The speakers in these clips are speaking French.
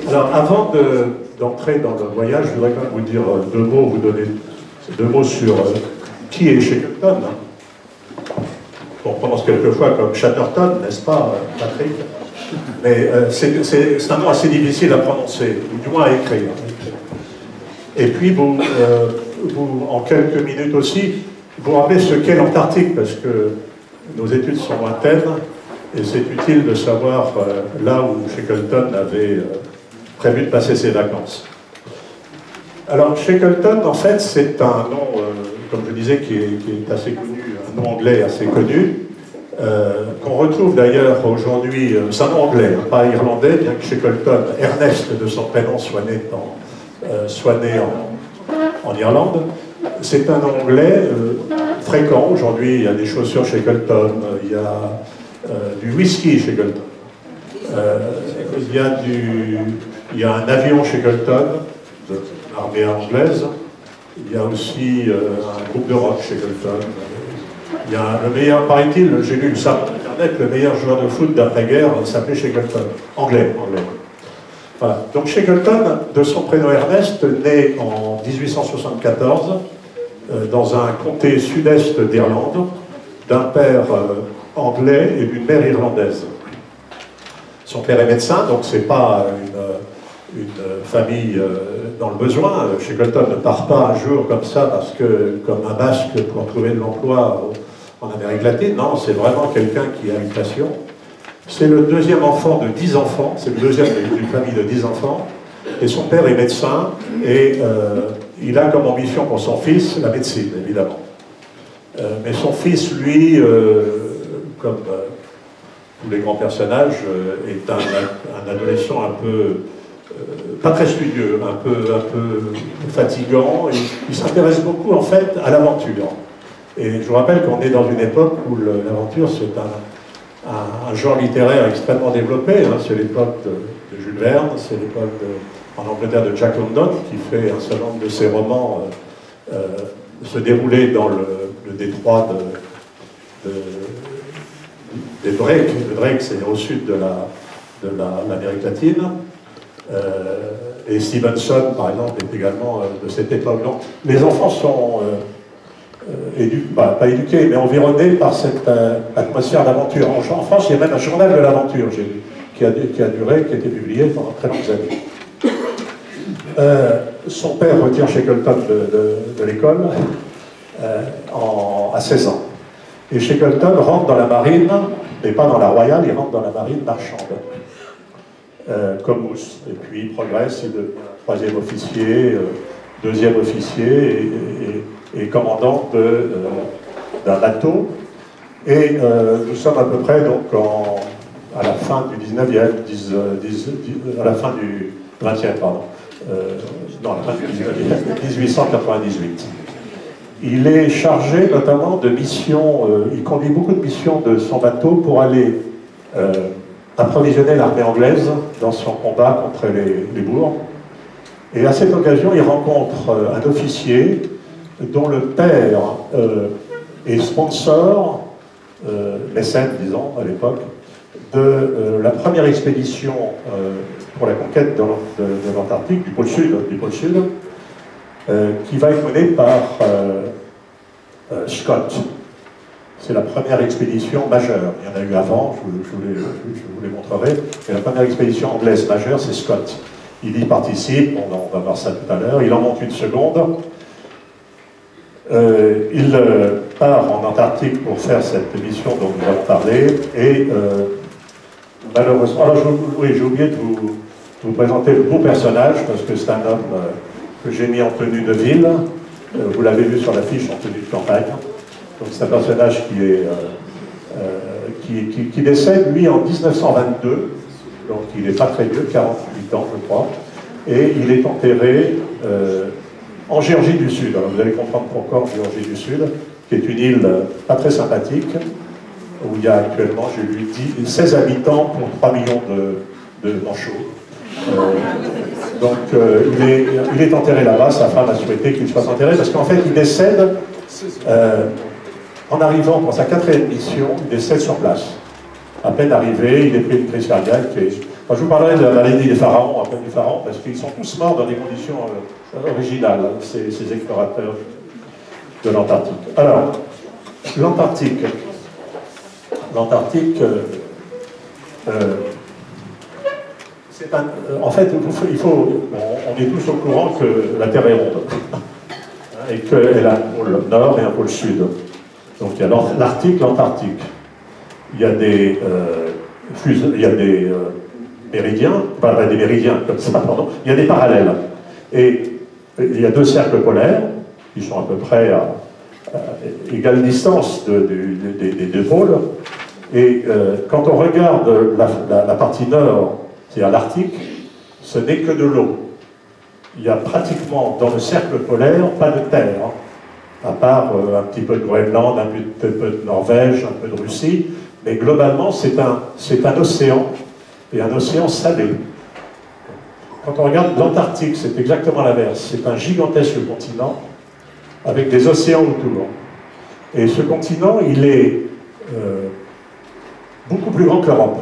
Alors, avant d'entrer dans le voyage, je voudrais quand même vous dire deux mots, vous donner deux mots sur qui est Shackleton. On prononce quelquefois comme Chatterton, n'est-ce pas, Patrick? Mais c'est un nom assez difficile à prononcer, ou du moins à écrire. Et puis, vous, en quelques minutes aussi, vous rappelez ce qu'est l'Antarctique, parce que nos études sont lointaines, et c'est utile de savoir là où Shackleton avait prévu de passer ses vacances. Alors, Shackleton, en fait, c'est un nom, comme je disais, qui est assez connu, un nom anglais assez connu, qu'on retrouve d'ailleurs aujourd'hui, c'est un nom anglais, hein, pas irlandais, bien que Shackleton, Ernest de son prénom, soit né en Irlande. C'est un nom anglais fréquent. Aujourd'hui, il y a des chaussures Shackleton, il y a du whisky Shackleton, il y a un avion Shackleton de l'armée anglaise, il y a aussi un groupe de rock Shackleton. Il y a le meilleur, paraît-il, j'ai lu ça sur Internet, le meilleur joueur de foot d'après-guerre s'appelait Shackleton. Anglais. Voilà. Donc Shackleton, de son prénom Ernest, né en 1874 dans un comté sud-est d'Irlande, d'un père anglais et d'une mère irlandaise. Son père est médecin, donc c'est pas une famille dans le besoin. Shackleton ne part pas un jour comme ça, parce que, comme un basque pour trouver de l'emploi en Amérique latine. Non, c'est vraiment quelqu'un qui a une passion. C'est le deuxième enfant de 10 enfants, c'est le deuxième d'une famille de 10 enfants, et son père est médecin, et il a comme ambition pour son fils la médecine, évidemment. Mais son fils, lui, comme tous les grands personnages, est un adolescent un peu, pas très studieux, un peu fatigant, et il s'intéresse beaucoup, en fait, à l'aventure. Et je vous rappelle qu'on est dans une époque où l'aventure, c'est un genre littéraire extrêmement développé, hein. C'est l'époque de Jules Verne, c'est l'époque en Angleterre de Jack London, qui fait un certain nombre de ses romans se dérouler dans le détroit des Drake. Le Drake, c'est au sud de l'Amérique latine. Et Stevenson, par exemple, est également de cette époque. Donc, les enfants sont pas éduqués, mais environnés par cette atmosphère d'aventure. En France, il y a même un journal de l'aventure, j'ai vu, qui a été publié pendant très longues années. Son père retire Shackleton de l'école à 16 ans. Et Shackleton rentre dans la marine, mais pas dans la royale, il rentre dans la marine marchande, comme Mousse. Et puis il progresse, il devient troisième officier, deuxième officier, et commandant d'un bateau. Et nous sommes à peu près donc à la fin du 19e, à la fin du 20e, pardon. Non, à la fin du 19e, 1898. Il est chargé notamment de missions, il conduit beaucoup de missions de son bateau pour aller approvisionner l'armée anglaise dans son combat contre les Boers. Et à cette occasion, il rencontre un officier dont le père est sponsor, mécène, disons, à l'époque, de la première expédition pour la conquête de l'Antarctique, du pôle Sud, qui va être menée par Scott. C'est la première expédition majeure. Il y en a eu avant, je vous les montrerai, mais la première expédition anglaise majeure, c'est Scott. Il y participe, on va voir ça tout à l'heure, il en monte une seconde. Il part en Antarctique pour faire cette mission dont nous avons parlé, et malheureusement, alors j'ai oublié de vous présenter le beau personnage, parce que c'est un homme que j'ai mis en tenue de ville, vous l'avez vu sur l'affiche en tenue de campagne, donc c'est un personnage qui décède, lui, en 1922, donc il n'est pas très vieux, 48 ans je crois, et il est enterré en Géorgie du Sud. Alors vous allez comprendre pourquoi en Géorgie du Sud, qui est une île pas très sympathique, où il y a actuellement, j'ai lu, 16 habitants pour 3 millions de manchots. Donc il est enterré là-bas, sa femme a souhaité qu'il soit enterré, parce qu'en fait il décède, en arrivant pour sa 4e mission, il décède sur place. À peine arrivé, il est pris une crise cardiaque, et Moi, je vous parlerai de la maladie des pharaons, un peu des pharaons, parce qu'ils sont tous morts dans des conditions originales, ces explorateurs de l'Antarctique. Alors, l'Antarctique. L'Antarctique, c'est un... en fait, on est tous au courant que la Terre est ronde, et qu'elle a un pôle nord et un pôle sud. Donc il y a l'Arctique, l'Antarctique. Il y a des méridiens, pas des méridiens comme ça, pardon, il y a des parallèles. Et il y a deux cercles polaires, qui sont à peu près à égale distance des deux pôles. Et quand on regarde la partie nord, c'est-à-dire l'Arctique, ce n'est que de l'eau. Il y a pratiquement, dans le cercle polaire, pas de terre, hein, à part un petit peu de Groenland, un peu de Norvège, un peu de Russie, mais globalement, c'est un océan, et un océan salé. Quand on regarde l'Antarctique, c'est exactement l'inverse. C'est un gigantesque continent, avec des océans autour. Et ce continent, il est beaucoup plus grand que l'Europe.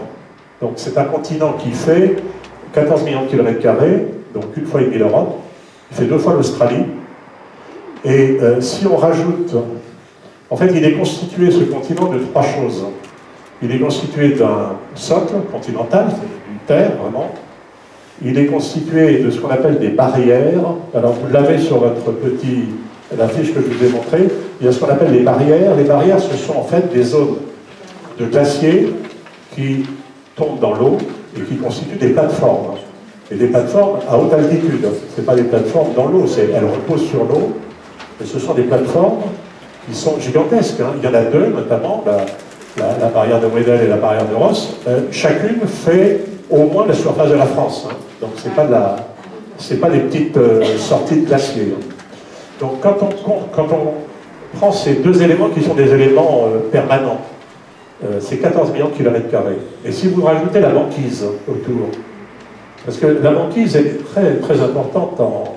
Donc c'est un continent qui fait 14 millions de kilomètres carrés, donc une fois et demie l'Europe, il fait 2 fois l'Australie. Et si on rajoute... En fait, il est constitué, ce continent, de 3 choses. Il est constitué d'un socle continental, c'est une terre, vraiment. Il est constitué de ce qu'on appelle des barrières. Alors, vous l'avez sur votre la fiche que je vous ai montrée. Il y a ce qu'on appelle les barrières. Les barrières, ce sont en fait des zones de glaciers qui tombent dans l'eau et qui constituent des plateformes. Et des plateformes à haute altitude. Ce n'est pas des plateformes dans l'eau, elles reposent sur l'eau. Et ce sont des plateformes qui sont gigantesques. Hein. Il y en a 2, notamment, la barrière de Weddell et la barrière de Ross. Chacune fait au moins la surface de la France. Hein. Donc c'est pas des petites sorties de glaciers. Hein. Donc quand on prend ces 2 éléments qui sont des éléments permanents, c'est 14 millions de kilomètres carrés. Et si vous rajoutez la banquise autour, parce que la banquise est très, très importante en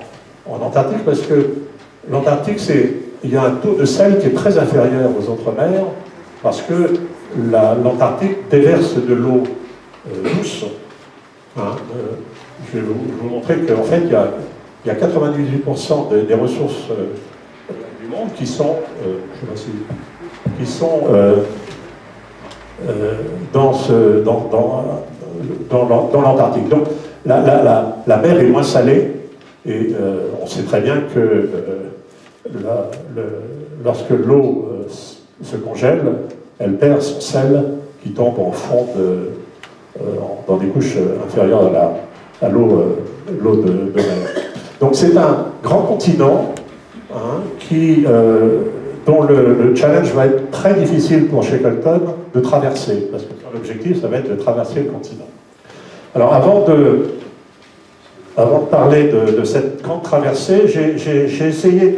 Antarctique, parce que l'Antarctique, il y a un taux de sel qui est très inférieur aux autres mers, parce que l'Antarctique déverse de l'eau douce. Hein, je vais vous montrer qu'en fait, il y a 98% des ressources du monde qui sont, dans l'Antarctique. Donc, la mer est moins salée, et on sait très bien que lorsque l'eau se congèle, elle perd son sel qui tombe en fond dans des couches inférieures à l'eau de mer. Donc c'est un grand continent hein, dont le challenge va être très difficile pour Shackleton de traverser, parce que l'objectif, ça va être de traverser le continent. Alors avant de parler de cette grande traversée, j'ai essayé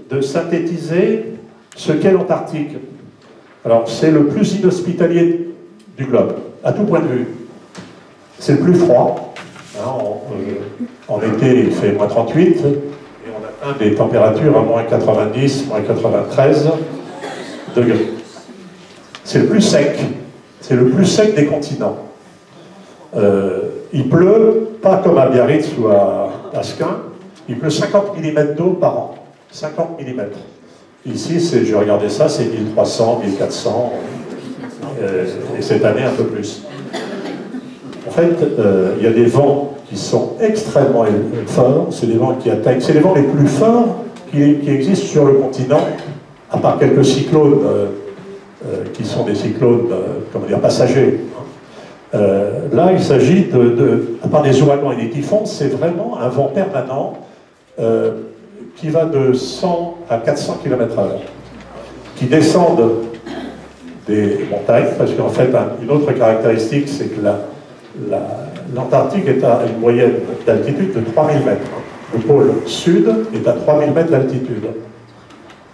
de synthétiser ce qu'est l'Antarctique. Alors c'est le plus inhospitalier du globe, à tout point de vue. C'est le plus froid. Hein, en été, il fait moins 38, et on atteint des températures à moins 90, moins 93 degrés. C'est le plus sec. C'est le plus sec des continents. Il pleut, pas comme à Biarritz ou à Asquin, il pleut 50 mm d'eau par an. 50 mm. Ici, j'ai regardé ça, c'est 1300, 1400, et cette année un peu plus. En fait, il y a des vents qui sont extrêmement forts, c'est des vents qui atteignent, c'est les vents les plus forts qui existent sur le continent, à part quelques cyclones qui sont des cyclones, comment dire, passagers. Là, il s'agit à part des ouragans et des typhons, c'est vraiment un vent permanent qui va de 100 à 400 km/h, qui descendent des montagnes, parce qu'en fait, une autre caractéristique, c'est que l'Antarctique est à une moyenne d'altitude de 3000 mètres. Le pôle sud est à 3000 mètres d'altitude.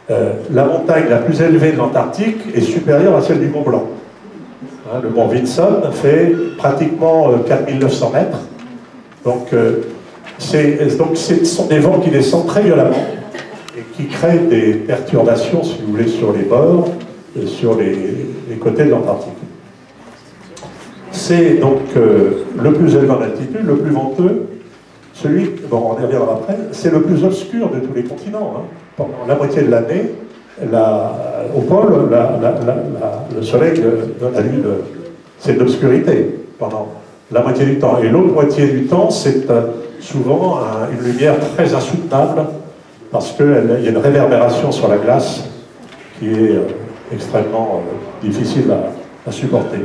La montagne la plus élevée de l'Antarctique est supérieure à celle du Mont Blanc. Hein, le mont Vinson fait pratiquement 4900 mètres. Donc, ce sont des vents qui descendent très violemment et qui créent des perturbations, si vous voulez, sur les bords et sur les côtés de l'Antarctique. c'est donc le plus élevé en altitude, le plus venteux, celui, bon, on y reviendra après, c'est le plus obscur de tous les continents. Hein. Pendant la moitié de l'année, au pôle, le soleil donne la lune, c'est de l'obscurité pendant la moitié du temps. Et l'autre moitié du temps, c'est souvent une lumière très insoutenable, parce qu'il y a une réverbération sur la glace qui est extrêmement difficile à supporter.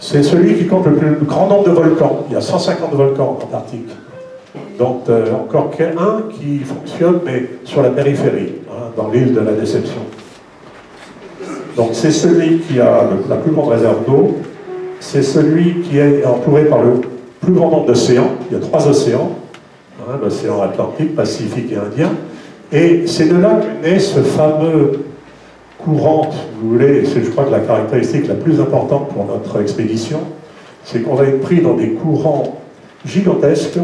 C'est celui qui compte le plus grand nombre de volcans. Il y a 150 volcans en Antarctique. Donc encore un qui fonctionne, mais sur la périphérie, hein, dans l'île de la Déception. Donc c'est celui qui a la plus grande réserve d'eau. C'est celui qui est entouré par le plus grand nombre d'océans. Il y a 3 océans, hein, l'océan Atlantique, Pacifique et Indien. Et c'est de là qu'est né ce fameux courant, si vous voulez, c'est je crois que la caractéristique la plus importante pour notre expédition, c'est qu'on va être pris dans des courants gigantesques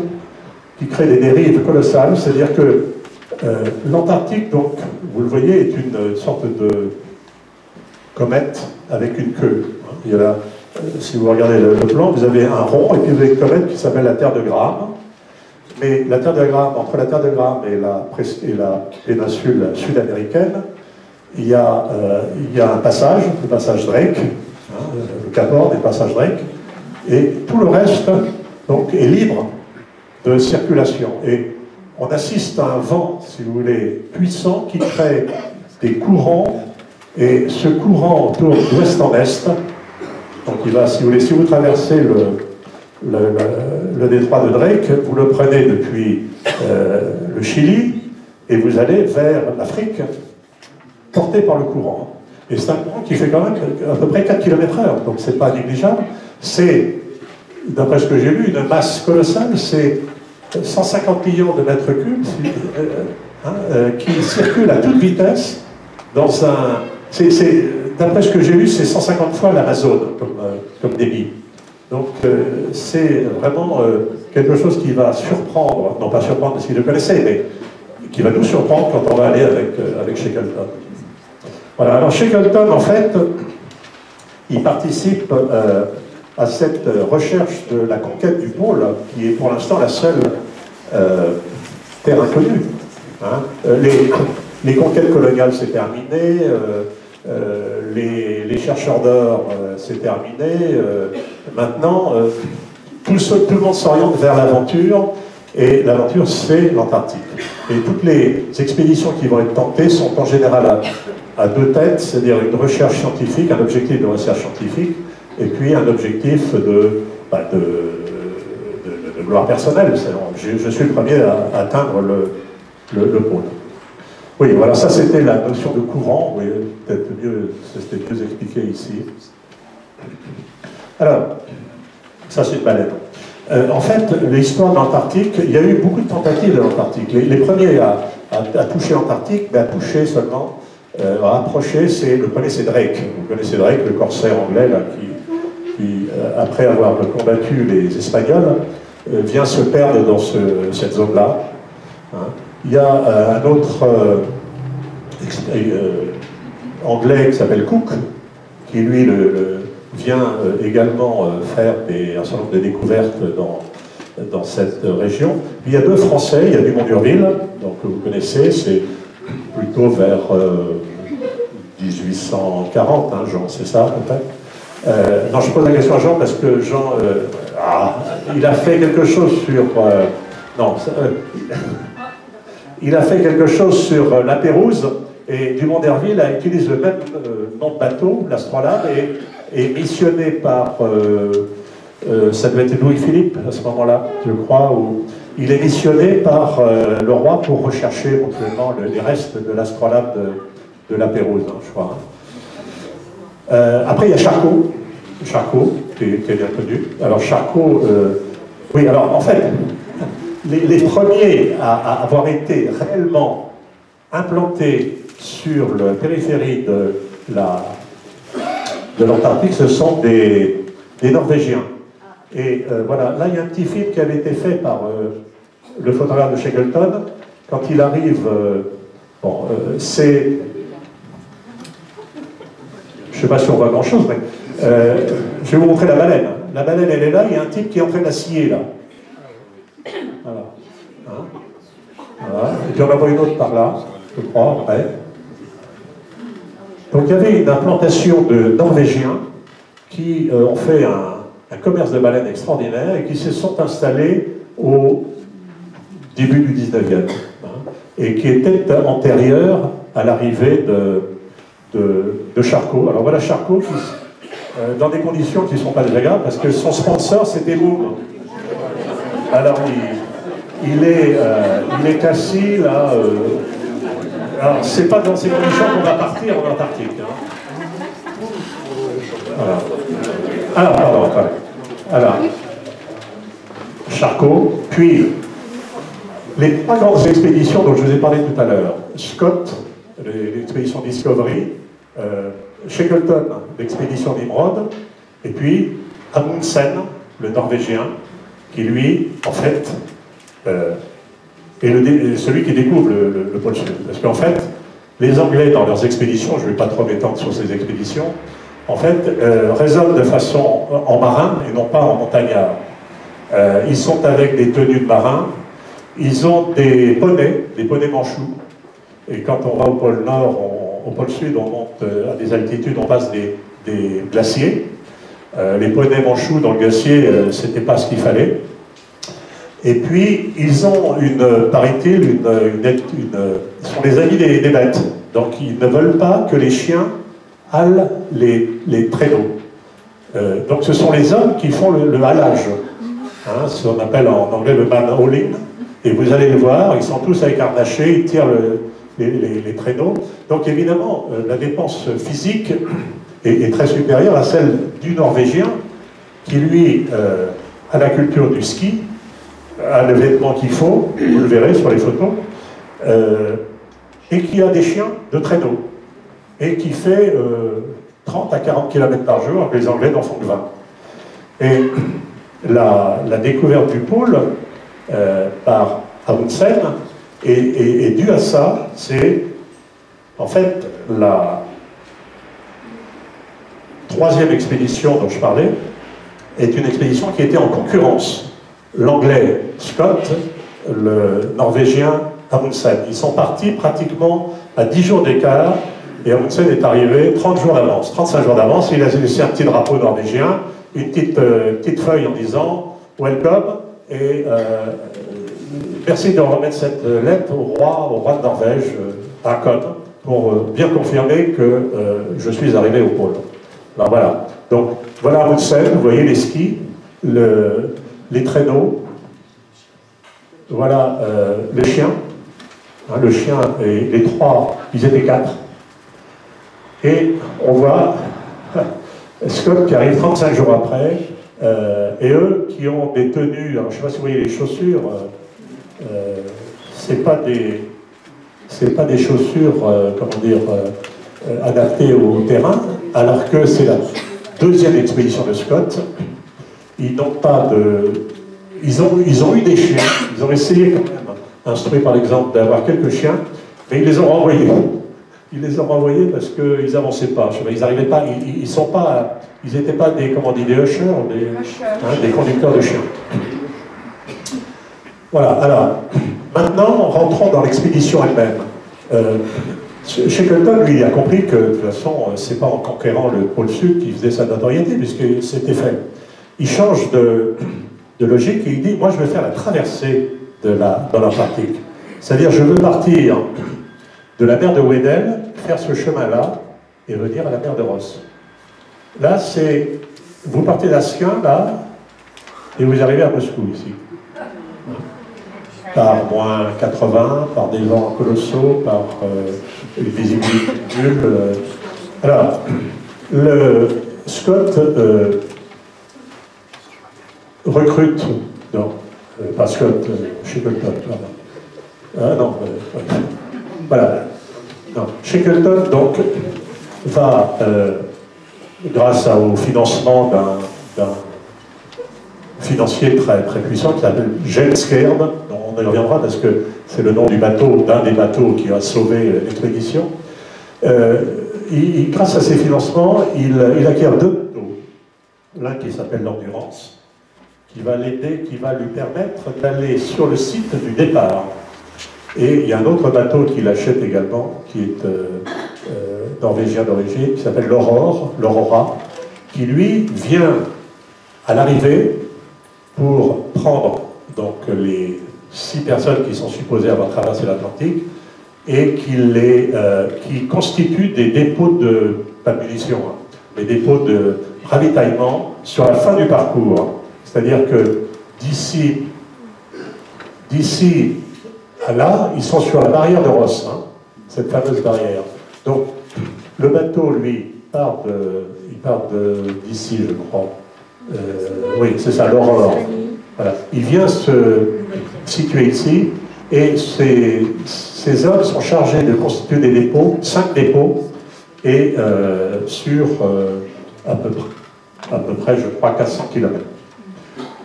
qui créent des dérives colossales, c'est-à-dire que l'Antarctique, donc, vous le voyez, est une sorte de comète avec une queue. Il y a si vous regardez le plan, vous avez un rond et puis vous avez une comète qui s'appelle la Terre de Graham. Mais la Terre de Graham, entre la Terre de Graham et la péninsule sud-américaine, il y a un passage, le passage Drake, hein, le Cap Horn et le passage Drake, et tout le reste donc, est libre de circulation. Et on assiste à un vent, si vous voulez, puissant qui crée des courants, et ce courant tourne d'ouest en est. Donc il va, si vous voulez, si vous traversez le détroit de Drake, vous le prenez depuis le Chili, et vous allez vers l'Afrique, porté par le courant. Et c'est un courant qui fait quand même à peu près 4 km/h, donc c'est pas négligeable. C'est, d'après ce que j'ai lu, une masse colossale, c'est 150 millions de mètres cubes qui circulent à toute vitesse dans un... D'après ce que j'ai lu, c'est 150 fois l'Amazone comme débit. Donc c'est vraiment quelque chose qui va surprendre, non pas surprendre parce qu'ils le connaissaient, mais qui va nous surprendre quand on va aller avec Shackleton. Voilà, alors Shackleton, en fait, il participe à cette recherche de la conquête du pôle, qui est pour l'instant la seule terre inconnue. Hein. Les conquêtes coloniales, c'est terminé, les chercheurs d'or, c'est terminé. Maintenant, tout le monde s'oriente vers l'aventure, et l'aventure, c'est l'Antarctique. Et toutes les expéditions qui vont être tentées sont en général à 2 têtes, c'est-à-dire une recherche scientifique, un objectif de recherche scientifique, et puis un objectif de gloire personnelle. Je suis le premier à atteindre le pôle. Oui, voilà, ça c'était la notion de courant, oui, peut-être mieux, c'était mieux expliqué ici. Alors, ça c'est une baleine. En fait, l'histoire de l'Antarctique, il y a eu beaucoup de tentatives de l'Antarctique. Les premiers à toucher l'Antarctique, mais à toucher seulement, à approcher, le premier c'est Drake. Vous connaissez Drake, le corsaire anglais, là, qui après avoir combattu les Espagnols, vient se perdre dans cette zone-là. Hein. Il y a un autre anglais qui s'appelle Cook, qui lui vient également faire un certain nombre de découvertes dans cette région. Puis il y a 2 Français, il y a Dumont d'Urville, donc vous connaissez, c'est plutôt vers 1840, hein, Jean, c'est ça peut-être. Non, je pose la question à Jean parce que Jean, il a fait quelque chose sur... il a fait quelque chose sur la Pérouse, et Dumont d'Urville utilise le même nom de bateau, l'Astrolabe, et missionné par, ça devait être Louis-Philippe à ce moment-là, je crois, où il est missionné par le roi pour rechercher éventuellement les restes de l'Astrolabe de la Pérouse, hein, je crois. Après, il y a Charcot, qui est bien connu. Alors Charcot, oui, alors en fait, les premiers à avoir été réellement implantés sur la périphérie de l'Antarctique, ce sont des Norvégiens. Et voilà, là il y a un petit film qui avait été fait par le photographe de Shackleton. Quand il arrive, c'est... Je ne sais pas si on voit grand-chose, mais je vais vous montrer la baleine. la baleine elle est là, il y a un type qui est en train de la scier là. Voilà. Hein? Voilà. Et puis on en voit une autre par là, je crois, après. Donc il y avait une implantation de Norvégiens qui ont fait un commerce de baleines extraordinaire et qui se sont installés au début du 19e, hein, et qui était antérieur à l'arrivée de Charcot. Alors voilà Charcot qui, dans des conditions qui ne sont pas désagréables parce que son sponsor c'était Boom. Alors il est assis là. Alors c'est pas dans ces conditions qu'on va partir en Antarctique. Hein. Voilà. Alors pardon. Alors Charcot, puis les trois grandes expéditions dont je vous ai parlé tout à l'heure, Scott, l'expédition Discovery, Shackleton, l'expédition Nimrod, et puis Amundsen, le Norvégien, qui lui, en fait, est celui qui découvre le pôle Sud. Parce qu'en fait, les Anglais, dans leurs expéditions, je ne vais pas trop m'étendre sur ces expéditions, en fait, raisonnent de façon en marin et non pas en montagnard. Ils sont avec des tenues de marins, ils ont des poneys manchoux, et quand on va au pôle Nord, au pôle Sud, on monte à des altitudes, on passe des glaciers. Les poneys manchoux dans le glacier, c'était pas ce qu'il fallait. Et puis, ils ont paraît-il, ils sont les amis des bêtes. Donc, ils ne veulent pas que les chiens halent les traîneaux. Donc, ce sont les hommes qui font le halage. Hein, ce qu'on appelle en anglais le manhauling. Et vous allez le voir, ils sont tous avec harnachés, ils tirent les traîneaux. Donc, évidemment, la dépense physique est très supérieure à celle du Norvégien, qui, lui, a la culture du ski, a le vêtement qu'il faut, vous le verrez sur les photos, et qui a des chiens de traîneau, et qui fait 30 à 40 km par jour, alors que les Anglais n'en font que 20. Et la découverte du pôle par Amundsen est due à ça. C'est en fait la troisième expédition dont je parlais est une expédition qui était en concurrence. L'anglais Scott, le norvégien Amundsen. Ils sont partis pratiquement à 10 jours d'écart et Amundsen est arrivé 30 jours d'avance, 35 jours d'avance. Il a laissé un petit drapeau norvégien, une petite feuille en disant « Welcome » et merci de remettre cette lettre au roi de Norvège, Håkon, pour bien confirmer que je suis arrivé au pôle. Alors voilà. Donc voilà Amundsen, vous voyez les skis, les traîneaux, voilà le chien. Hein, le chien et les trois, ils étaient 4. Et on voit Scott qui arrive 35 jours après, et eux qui ont des tenues, alors je ne sais pas si vous voyez les chaussures, c'est pas des chaussures, comment dire, adaptées au terrain, alors que c'est la deuxième expédition de Scott. Ils n'ont pas de... Ils ont eu des chiens, ils ont essayé quand même, instruits par l'exemple, d'avoir quelques chiens, mais ils les ont renvoyés. Ils les ont renvoyés parce qu'ils n'avançaient pas. Ils n'arrivaient pas, ils n'étaient pas des, comment on dit, des ushers, des conducteurs de chiens. Voilà, alors, maintenant, rentrons dans l'expédition elle-même. Shackleton, lui, il a compris que, de toute façon, c'est pas en conquérant le pôle Sud qu'il faisait sa notoriété, puisque c'était fait. Il change de logique et il dit, moi, je vais faire la traversée dans l'Antarctique. C'est-à-dire, je veux partir de la mer de Weddell, faire ce chemin-là, et venir à la mer de Ross. Là, c'est... Vous partez d'Asquin, là, et vous arrivez à Moscou, ici. Par moins 80, par des vents colossaux, par une visibilité nulle. Alors, Scott recrute, non, pas Scott, Shackleton, voilà. Non, Shackleton, donc, va, grâce au financement d'un financier très, très puissant qui s'appelle James Caird, dont on y reviendra parce que c'est le nom du bateau, d'un des bateaux qui a sauvé l'expédition. Grâce à ces financements, il acquiert 2 bateaux. l'un qui s'appelle l'Endurance, qui va l'aider, qui va lui permettre d'aller sur le site du départ. Et il y a un autre bateau qu'il achète également, qui est norvégien d'origine, qui s'appelle l'Aurora, qui lui vient à l'arrivée pour prendre donc les 6 personnes qui sont supposées avoir traversé l'Atlantique et qui constituent des dépôts de, pas de munitions, hein, des dépôts de ravitaillement sur la fin du parcours. Hein. C'est-à-dire que d'ici à là, ils sont sur la barrière de Ross, hein, cette fameuse barrière. Donc, le bateau, lui, il part d'ici, je crois. Oui, c'est ça, l'Aurore. Voilà. Il vient se situer ici, et ces hommes sont chargés de constituer des dépôts, 5 dépôts, et sur à peu près, je crois, 400 km.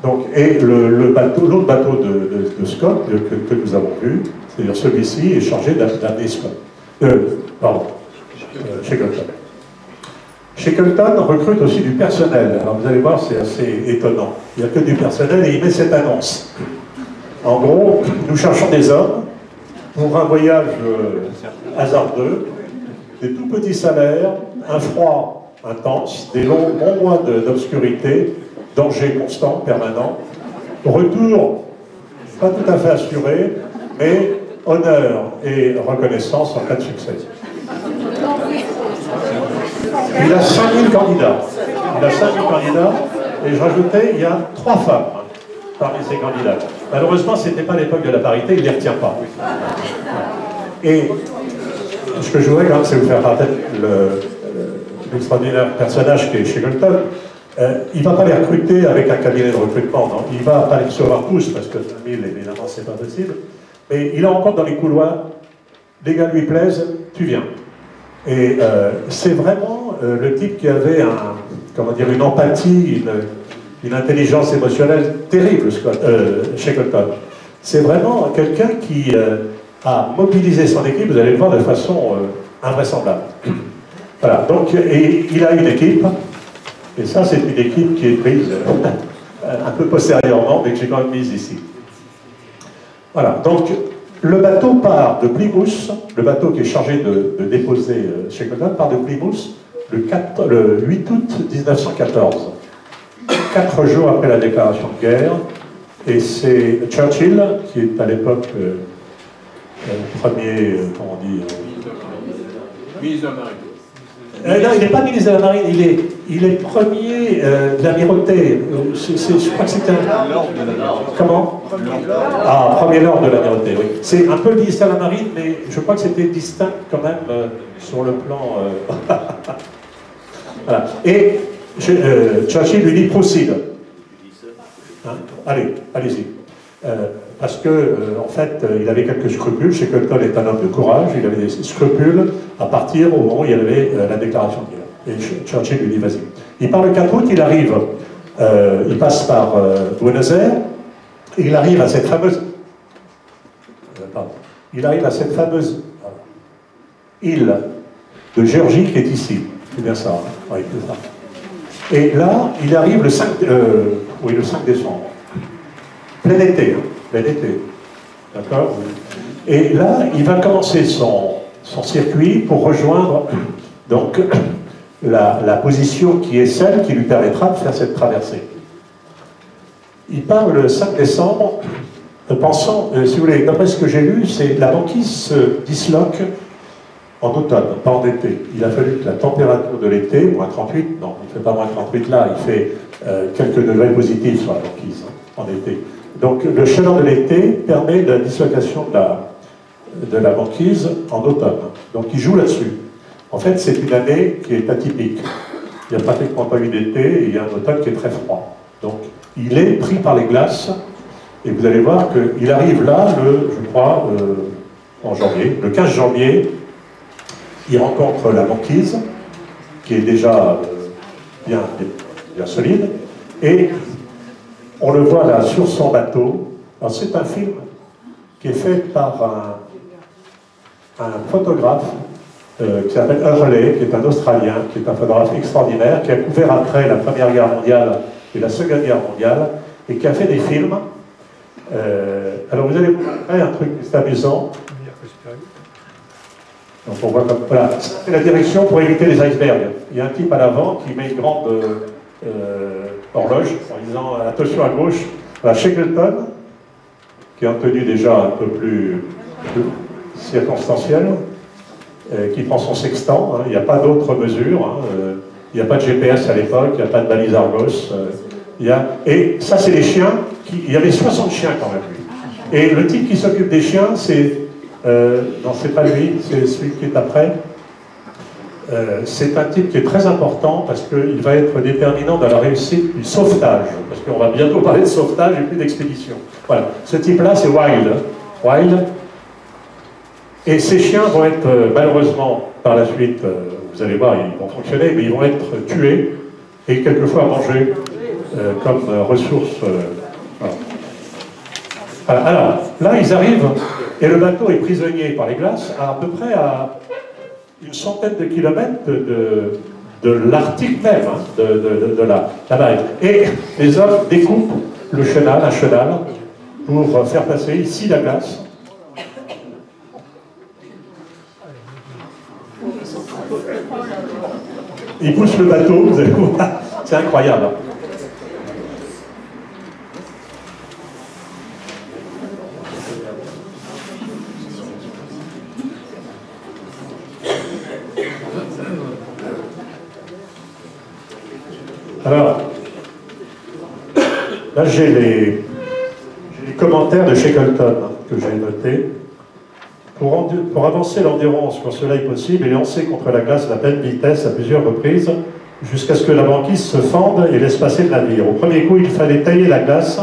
Donc, et l'autre bateau de Scott que nous avons vu, c'est-à-dire celui-ci, est chargé d'amener Scott. Shackleton. Shackleton recrute aussi du personnel. Alors vous allez voir, c'est assez étonnant. Il n'y a que du personnel et il met cette annonce. En gros, nous cherchons des hommes pour un voyage hasardeux, des tout petits salaires, un froid intense, des longs mois d'obscurité, danger constant, permanent, retour pas tout à fait assuré, mais honneur et reconnaissance en cas de succès. Il a 5000 candidats. Il a 5000 candidats, et je rajoutais, il y a 3 femmes parmi ces candidats. Malheureusement, ce n'était pas l'époque de la parité, il ne les retient pas. Et ce que je voudrais quand même, c'est vous faire paraître l'extraordinaire personnage qui est Shackleton. Il ne va pas les recruter avec un cabinet de recrutement, non. Il ne va pas les recevoir tous, parce que 1000, évidemment, c'est pas possible. Mais il en rencontre dans les couloirs, les gars lui plaisent, tu viens. Et c'est vraiment le type qui avait une empathie, une intelligence émotionnelle terrible, Shackleton. C'est vraiment quelqu'un qui a mobilisé son équipe, vous allez le voir, de façon invraisemblable. Voilà, donc, et il a une équipe, et ça c'est une équipe qui est prise un peu postérieurement, mais que j'ai quand même mise ici. Voilà, donc le bateau part de Plymouth, le bateau qui est chargé de déposer Shackleton part de Plymouth le 8 août 1914, 4 jours après la déclaration de guerre, et c'est Churchill, qui est à l'époque premier, comment on dit, ministre de la Marine. Non, il n'est pas ministre de la Marine, il est premier de l'amirauté. Je crois que c'était un... Comment? Ah, premier lord de l'amirauté, oui. C'est un peu le ministère de la Marine, mais je crois que c'était distinct quand même sur le plan... Voilà. Et Churchill lui dit « Proceed ». Hein? Allez, allez-y. Parce que, en fait, il avait quelques scrupules. Shackleton est un homme de courage. Il avait des scrupules à partir au moment où il y avait la déclaration de guerre. Et Churchill lui dit, vas-y. Il part le 4 août, il arrive, il passe par Buenos Aires, et il arrive à cette fameuse... il arrive à cette fameuse île de Géorgie qui est ici. C'est bien ça, hein? Oui, c'est ça. Et là, il arrive le 5 décembre. Plein été, hein? Plein été. D'accord? Et là, il va commencer son circuit pour rejoindre donc la position qui est celle qui lui permettra de faire cette traversée. Il part le 5 décembre, pensant, si vous voulez, d'après ce que j'ai lu, c'est la banquise se disloque en automne, pas en été. Il a fallu que la température de l'été, moins 38, non, il ne fait pas moins 38 là, il fait quelques degrés positifs sur la banquise, hein, en été. Donc le chaleur de l'été permet la dislocation de la banquise en automne. Donc il joue là-dessus. En fait, c'est une année qui est atypique. Il n'y a pratiquement pas eu d'été et il y a un automne qui est très froid. Donc il est pris par les glaces et vous allez voir qu'il arrive là, je crois, en janvier, le 15 janvier, il rencontre la banquise qui est déjà bien solide et on le voit là sur son bateau. Alors c'est un film qui est fait par un photographe qui s'appelle Hurley, qui est un Australien, qui est un photographe extraordinaire, qui a couvert après la Première Guerre mondiale et la Seconde Guerre mondiale, et qui a fait des films. Alors vous allez voir un truc qui est amusant. Donc on voit comme... Voilà, c'est la direction pour éviter les icebergs. Il y a un type à l'avant qui met une grande horloge en disant « Attention à gauche ». Voilà, Shackleton, qui est en tenue déjà un peu plus circonstancielle, qui prend son sextant, hein, il n'y a pas d'autres mesures, hein, il n'y a pas de GPS à l'époque, il n'y a pas de balise Argos, et ça c'est les chiens, il y avait 60 chiens quand même. Et le type qui s'occupe des chiens, c'est, non c'est pas lui, c'est celui qui est après, c'est un type qui est très important parce qu'il va être déterminant dans la réussite du sauvetage, parce qu'on va bientôt parler de sauvetage et plus d'expédition. Voilà, ce type-là c'est Wild. Et ces chiens vont être, malheureusement, par la suite, vous allez voir, ils vont fonctionner, mais ils vont être tués et quelquefois mangés comme ressources. Voilà. Alors, là, ils arrivent, et le bateau est prisonnier par les glaces à peu près à une centaine de kilomètres de l'Arctique même, hein, de la mer. Et les hommes découpent un chenal, pour faire passer ici la glace. Ils poussent le bateau, vous allez voir, c'est incroyable. Alors, là j'ai les commentaires de Shackleton que j'ai notés. Pour avancer l'endurance quand cela est possible et lancer contre la glace à pleine vitesse à plusieurs reprises, jusqu'à ce que la banquise se fende et laisse passer le navire. Au premier coup, il fallait tailler la glace,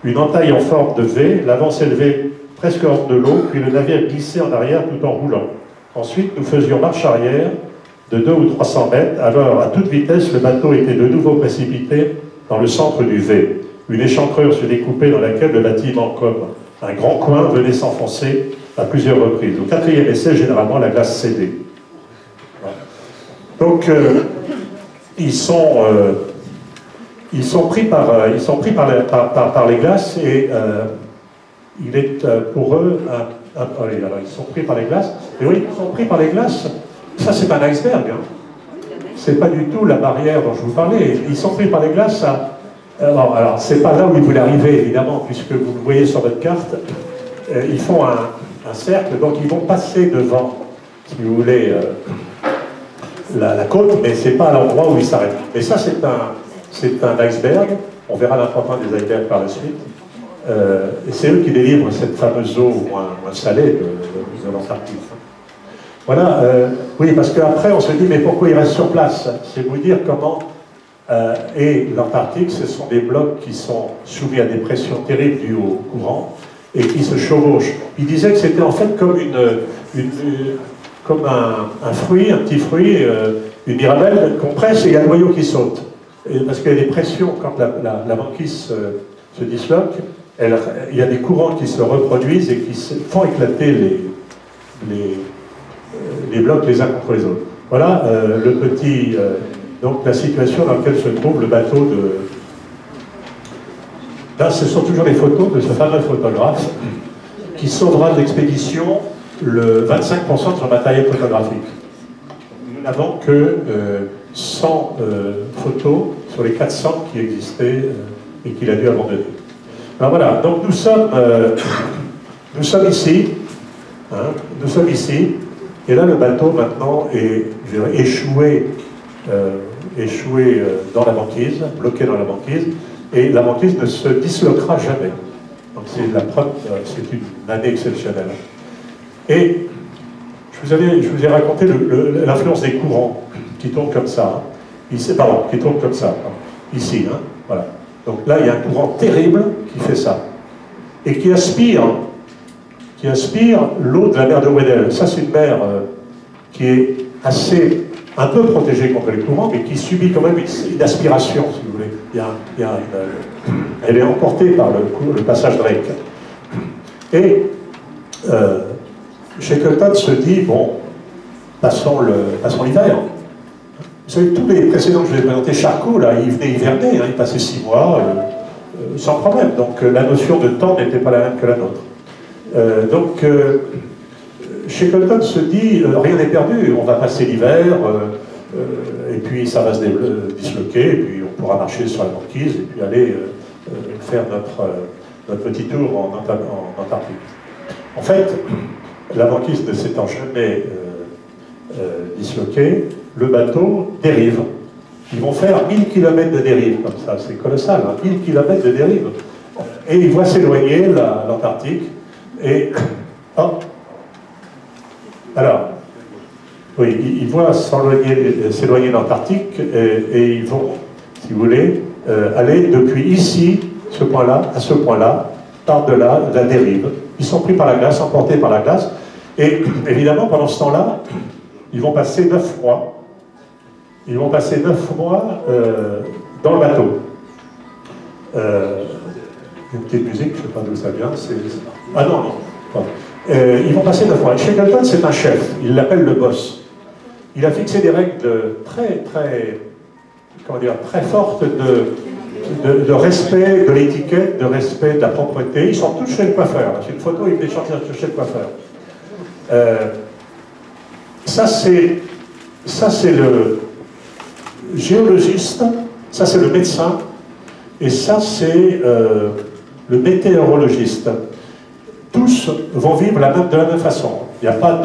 une entaille en forme de V, l'avant s'élevait presque hors de l'eau, puis le navire glissait en arrière tout en roulant. Ensuite, nous faisions marche arrière de 200 ou 300 mètres, alors à toute vitesse, le bateau était de nouveau précipité dans le centre du V. Une échancrure se découpait dans laquelle le bâtiment, comme un grand coin, venait s'enfoncer à plusieurs reprises. Au quatrième essai, généralement, la glace cédait. Voilà. Donc, ils sont pris par les glaces et il est pour eux allez, alors ils sont pris par les glaces. Et oui, ils sont pris par les glaces. Ça, c'est pas un iceberg. Hein. C'est pas du tout la barrière dont je vous parlais. Ils sont pris par les glaces. Alors c'est pas là où ils voulaient arriver, évidemment, puisque vous le voyez sur votre carte. Ils font un cercle, donc ils vont passer devant, si vous voulez, la côte, mais c'est pas à l'endroit où ils s'arrêtent. Et ça, c'est un iceberg. On verra l'importance des icebergs par la suite. Et c'est eux qui délivrent cette fameuse eau moins salée de l'Antarctique. Voilà, oui, parce qu'après on se dit, mais pourquoi ils restent sur place? C'est vous dire comment, et l'Antarctique, ce sont des blocs qui sont soumis à des pressions terribles dues au courant, et qui se chevauchent. Il disait que c'était en fait comme comme un fruit, un petit fruit, une mirabelle qu'on presse et il y a le noyau qui saute. Et parce qu'il y a des pressions, quand la banquise se disloque, il y a des courants qui se reproduisent et qui font éclater les blocs les uns contre les autres. Voilà donc la situation dans laquelle se trouve le bateau de... Là, ce sont toujours les photos de ce fameux photographe qui sauvera de l'expédition le 25% de son matériel photographique. Nous n'avons que 100 photos sur les 400 qui existaient et qu'il a dû abandonner. Alors voilà, donc nous sommes ici, hein, nous sommes ici, et là le bateau maintenant est échoué dans la banquise, bloqué dans la banquise, et la banquise ne se disloquera jamais. Donc c'est la preuve, c'est une année exceptionnelle. Et je vous ai raconté l'influence des courants qui tournent comme ça, ici, pardon, qui tournent comme ça, ici, hein, voilà. Donc là, il y a un courant terrible qui fait ça, et qui aspire l'eau de la mer de Weddell. Ça, c'est une mer qui est un peu protégée contre les courants, mais qui subit quand même une aspiration, si vous voulez. Elle est emportée par le passage Drake. Et Shackleton se dit, bon, passons l'hiver. Vous savez, tous les précédents que je vous ai présentés, Charcot, là, il venait hiverner, hein, il passait 6 mois sans problème. Donc la notion de temps n'était pas la même que la nôtre. Shackleton se dit, rien n'est perdu, on va passer l'hiver, et puis ça va se disloquer, et puis on pourra marcher sur la banquise, et puis aller faire notre petit tour en Antarctique. En fait, la banquise ne s'étant jamais disloquée, le bateau dérive. Ils vont faire 1000 km de dérive, comme ça, c'est colossal, hein, 1000 km de dérive. Et ils voient s'éloigner l'Antarctique, et... Oh. Alors, oui, ils voient s'éloigner l'Antarctique, et ils vont, si vous voulez, aller depuis ici, ce point-là, à ce point-là, par-delà la dérive. Ils sont pris par la glace, emportés par la glace, et évidemment, pendant ce temps-là, ils vont passer 9 mois. Ils vont passer 9 mois dans le bateau. Une petite musique, je ne sais pas d'où ça vient. Ah non, non. Ils vont passer 9 mois. Shackleton, c'est un chef. Il l'appelle le boss. Il a fixé des règles très fortes de respect de l'étiquette, de respect de la propreté. Ils sont tous chez le coiffeur. C'est une photo, il est sorti chez le coiffeur. Ça, c'est le géologiste, ça, c'est le médecin, et ça, c'est le météorologiste. Tous vont vivre de la même façon. Il n'y a pas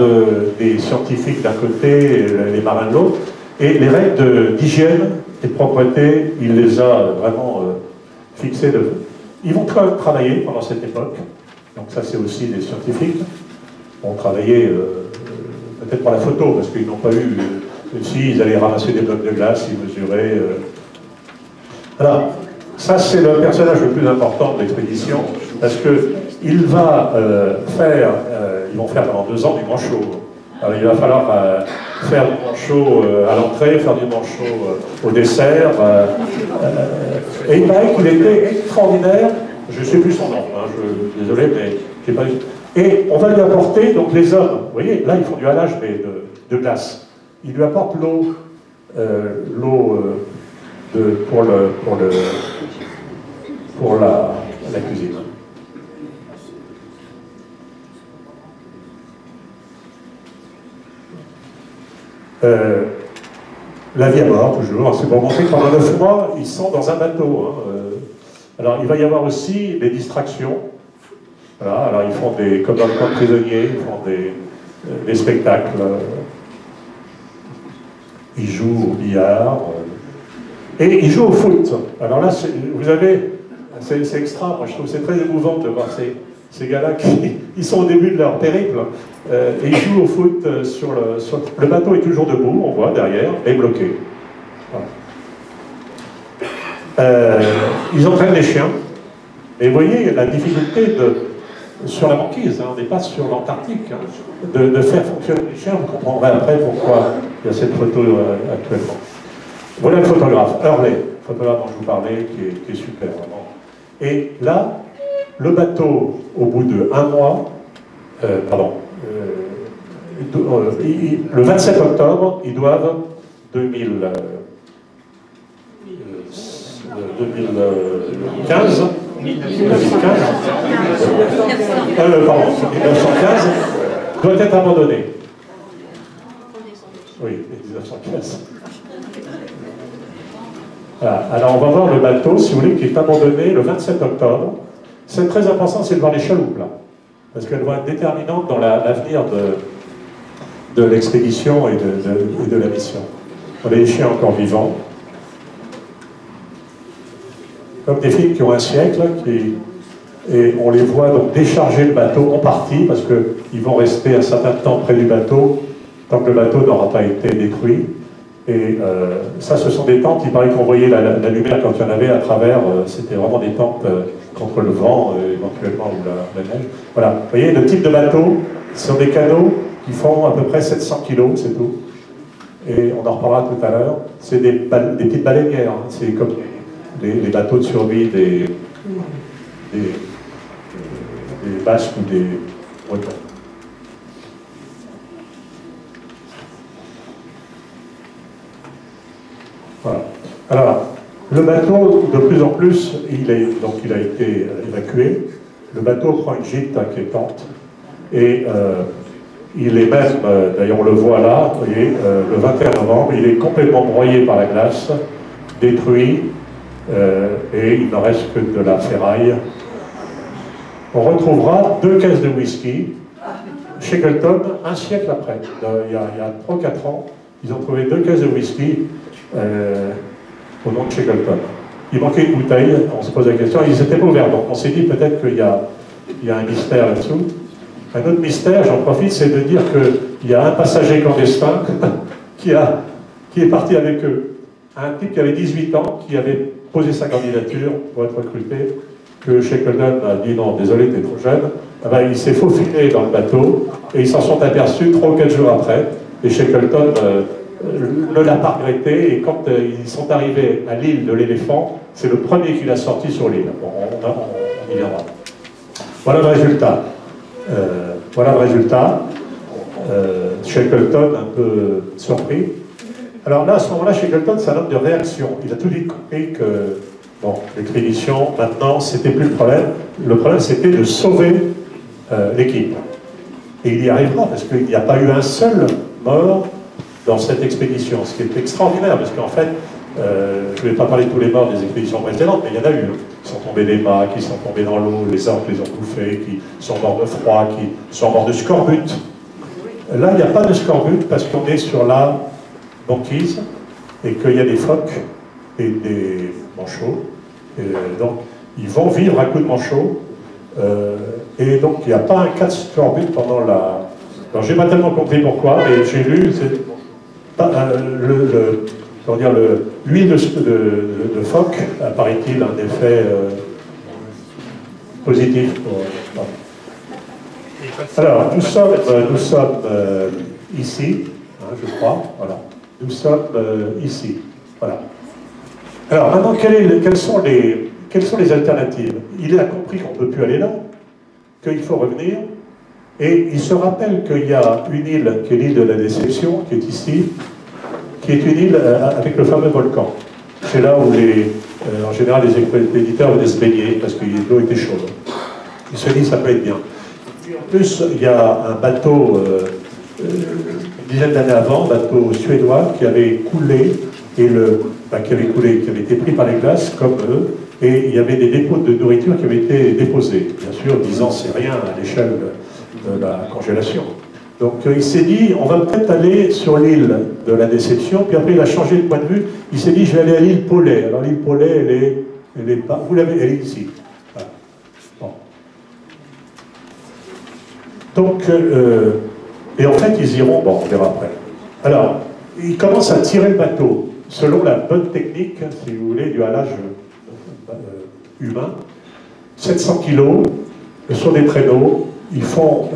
des scientifiques d'un côté et les marins de l'autre. Et les règles d'hygiène et de propreté, il les a vraiment fixées. Ils vont travailler pendant cette époque. Donc ça, c'est aussi des scientifiques. Ils vont travailler peut-être pour la photo, parce qu'ils n'ont pas eu... si, ils allaient ramasser des blocs de glace, ils mesuraient... Alors, ça, c'est le personnage le plus important de l'expédition, parce que il va ils vont faire pendant 2 ans du manchot. Alors, il va falloir faire du manchot à l'entrée, faire du manchot au dessert. Et il paraît qu'il était extraordinaire. Je ne sais plus son nom, hein, désolé, mais je n'ai pas eu. Et on va lui apporter, donc les hommes, vous voyez, là ils font du halage, mais de glace. Ils lui apportent l'eau pour la cuisine. La vie à mort, toujours. C'est pour montrer que pendant 9 mois, ils sont dans un bateau. Hein. Alors, il va y avoir aussi des distractions. Voilà, alors, ils font comme dans le camp de prisonniers, ils font des spectacles. Ils jouent au billard. Et ils jouent au foot. Alors là, vous avez... C'est extra, moi je trouve c'est très émouvant de voir ces gars-là qui sont au début de leur périple et ils jouent au foot sur le bateau est toujours debout, on voit derrière, et bloqué. Voilà. Ils entraînent les chiens, et vous voyez la difficulté sur la banquise, hein, on n'est pas sur l'Antarctique, hein, de faire fonctionner les chiens, vous comprendrez après pourquoi il y a cette photo actuellement. Voilà le photographe, Hurley, le photographe dont je vous parlais, qui est super, vraiment. Et là, le bateau, au bout de 1 mois, le 27 octobre, ils doivent 1915, doit être abandonné. Oui, 1915. Voilà. Alors on va voir le bateau, si vous voulez, qui est abandonné le 27 octobre. C'est très important, c'est de voir les chaloupes là, parce qu'elles vont être déterminantes dans l'avenir de l'expédition et de la mission. On a les chiens encore vivants, comme des filles qui ont un siècle, et on les voit donc décharger le bateau en partie, parce qu'ils vont rester un certain temps près du bateau, tant que le bateau n'aura pas été détruit. Et ça, ce sont des tentes, il paraît qu'on voyait la lumière quand il y en avait à travers, c'était vraiment des tentes contre le vent, éventuellement, ou la neige. Voilà, vous voyez, le type de bateau, ce sont des canots qui font à peu près 700 kg, c'est tout. Et on en reparlera tout à l'heure. C'est des petites baleinières, hein. C'est comme les bateaux de survie des Basques ou des Bretons. le bateau, de plus en plus, il a été évacué. Le bateau prend une gîte inquiétante. Et il est même, d'ailleurs on le voit là, vous voyez, le 21 novembre, il est complètement broyé par la glace, détruit, et il ne reste que de la ferraille. On retrouvera 2 caisses de whisky, Shackleton, un siècle après, il y a 3 ou 4 ans, ils ont trouvé 2 caisses de whisky au nom de Shackleton. Il manquait une bouteille, on se pose la question, ils n'étaient pas ouverts, donc on s'est dit peut-être qu'il y a un mystère là-dessous. Un autre mystère, j'en profite, c'est de dire qu'il y a un passager clandestin qui est parti avec eux. Un type qui avait 18 ans, qui avait posé sa candidature pour être recruté, que Shackleton a dit non, désolé, t'es trop jeune. Ah ben, il s'est faufilé dans le bateau et ils s'en sont aperçus 3 ou 4 jours après. Et Shackleton ne l'a pas regretté. Et quand ils sont arrivés à l'île de l'éléphant, c'est le premier qui l'a sorti sur l'île. Bon, on y viendra. Voilà le résultat. Shackleton un peu surpris. Alors là, à ce moment-là, Shackleton, c'est un homme de réaction. Il a tout de suite compris que, bon, l'expédition, maintenant, c'était plus le problème. Le problème, c'était de sauver l'équipe. Et il y arrivera, parce qu'il n'y a pas eu un seul mort dans cette expédition, ce qui est extraordinaire, parce qu'en fait, je ne vais pas parler de tous les morts des expéditions précédentes, mais il y en a eu. Qui sont tombés des mâts, qui sont tombés dans l'eau, les orques les ont bouffés, qui sont morts de froid, qui sont morts de scorbut. Là, il n'y a pas de scorbut parce qu'on est sur la banquise et qu'il y a des phoques et des manchots. Et donc, ils vont vivre à coup de manchot. Et donc, il n'y a pas un cas de scorbut pendant la... Alors, j'ai pas tellement compris pourquoi, mais j'ai lu... L'huile de phoque, apparaît-il, un effet positif. Alors, nous sommes ici, hein, je crois, voilà. Nous sommes ici, voilà. Alors, maintenant, quelles sont les alternatives? Il a compris qu'on ne peut plus aller là, qu'il faut revenir, et il se rappelle qu'il y a une île, qui est l'île de la Déception, qui est ici, qui est une île avec le fameux volcan. C'est là où, en général, les expéditeurs venaient se baigner parce que l'eau était chaude. Ils se disent ça peut être bien. Puis en plus, il y a un bateau, une dizaine d'années avant, un bateau suédois qui avait coulé, qui avait été pris par les glaces, comme eux, et il y avait des dépôts de nourriture qui avaient été déposés. Bien sûr, disant c'est rien à l'échelle de la congélation. Donc il s'est dit, on va peut-être aller sur l'île de la Déception, puis après il a changé de point de vue, il s'est dit, je vais aller à l'île Paulet. Alors l'île Paulet, elle est pas... Vous l'avez, elle est ici. Voilà. Bon. Donc, et en fait, ils iront, bon, on verra après. Alors, ils commencent à tirer le bateau, selon la bonne technique, si vous voulez, du halage humain. 700 kilos, sur des traîneaux, ils font...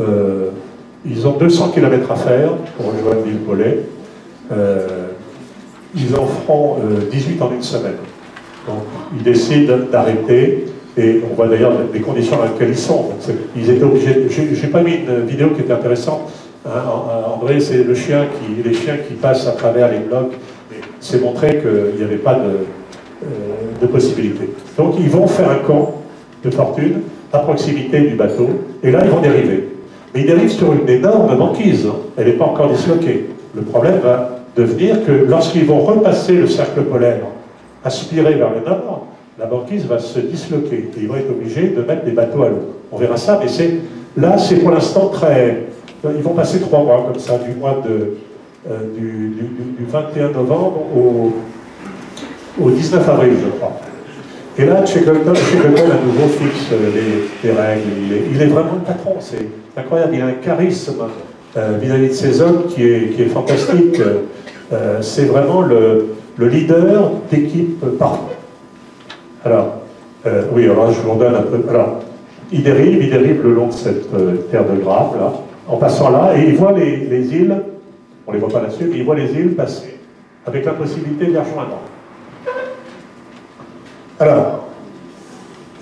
ils ont 200 km à faire pour rejoindre l'île Paulet. Ils en feront 18 en une semaine. Donc, ils décident d'arrêter, et on voit d'ailleurs les conditions dans lesquelles ils sont. Donc, ils étaient obligés. J'ai pas mis une vidéo qui était intéressante. Hein, André, c'est les chiens qui passent à travers les blocs. C'est montré qu'il n'y avait pas de possibilité. Donc, ils vont faire un camp de fortune à proximité du bateau, et là, ils vont dériver. Mais ils dérivent sur une énorme banquise, hein. Elle n'est pas encore disloquée. Le problème va devenir que lorsqu'ils vont repasser le cercle polaire, aspirer vers le nord, la banquise va se disloquer. Et ils vont être obligés de mettre des bateaux à l'eau. On verra ça, mais là, c'est pour l'instant très... Ils vont passer 3 mois comme ça, du mois du 21 novembre au 19 avril, je crois. Et là, Shackleton à nouveau fixe les règles. Il est vraiment le patron, c'est incroyable. Il a un charisme vis-à-vis de ses hommes qui est fantastique. C'est vraiment le leader d'équipe parfaite. Alors, oui, alors je vous donne un peu. Alors, il dérive le long de cette terre de Grave, là, en passant là, et il voit les îles, on ne les voit pas là-dessus, mais il voit les îles passer, avec la possibilité de les rejoindre. Alors,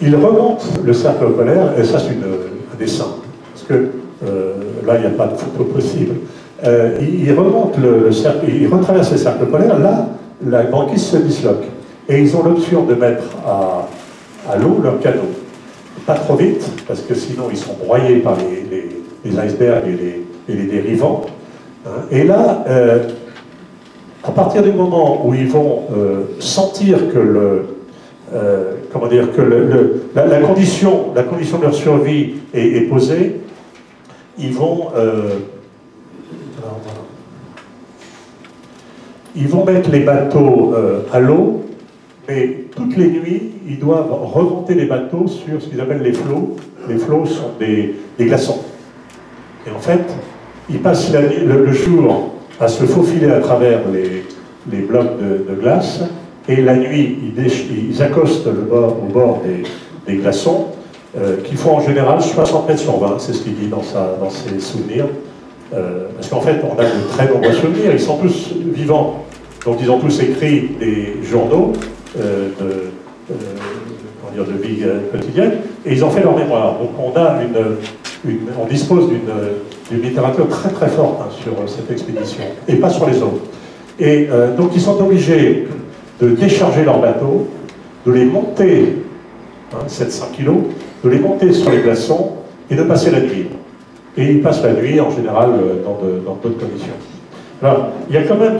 il remonte le cercle polaire, et ça c'est un dessin, parce que là il n'y a pas de photo possible. Il remonte le cercle, il retraverse le cercle polaire, là la banquise se disloque. et ils ont l'option de mettre à l'eau leur canot. Pas trop vite, parce que sinon ils sont broyés par les icebergs et les dérivants. Hein. Et là, à partir du moment où ils vont sentir que comment dire, que la condition de leur survie est posée, ils vont mettre les bateaux à l'eau, mais toutes les nuits, ils doivent remonter les bateaux sur ce qu'ils appellent les flots. Les flots sont des glaçons. Et en fait, ils passent le jour à se faufiler à travers les blocs de glace, et la nuit, ils accostent au bord des glaçons, qui font en général 60 mètres sur 20, c'est ce qu'il dit dans ses souvenirs. Parce qu'en fait, on a de très nombreux souvenirs, ils sont tous vivants. Donc ils ont tous écrit des journaux de vie quotidienne, et ils ont fait leur mémoire. Donc on dispose d'une littérature très très forte, hein, sur cette expédition, et pas sur les autres. Et donc ils sont obligés de décharger leurs bateaux, de les monter, 700 kilos, de les monter sur les glaçons et de passer la nuit. Et ils passent la nuit en général dans d'autres conditions. Alors, il y a quand même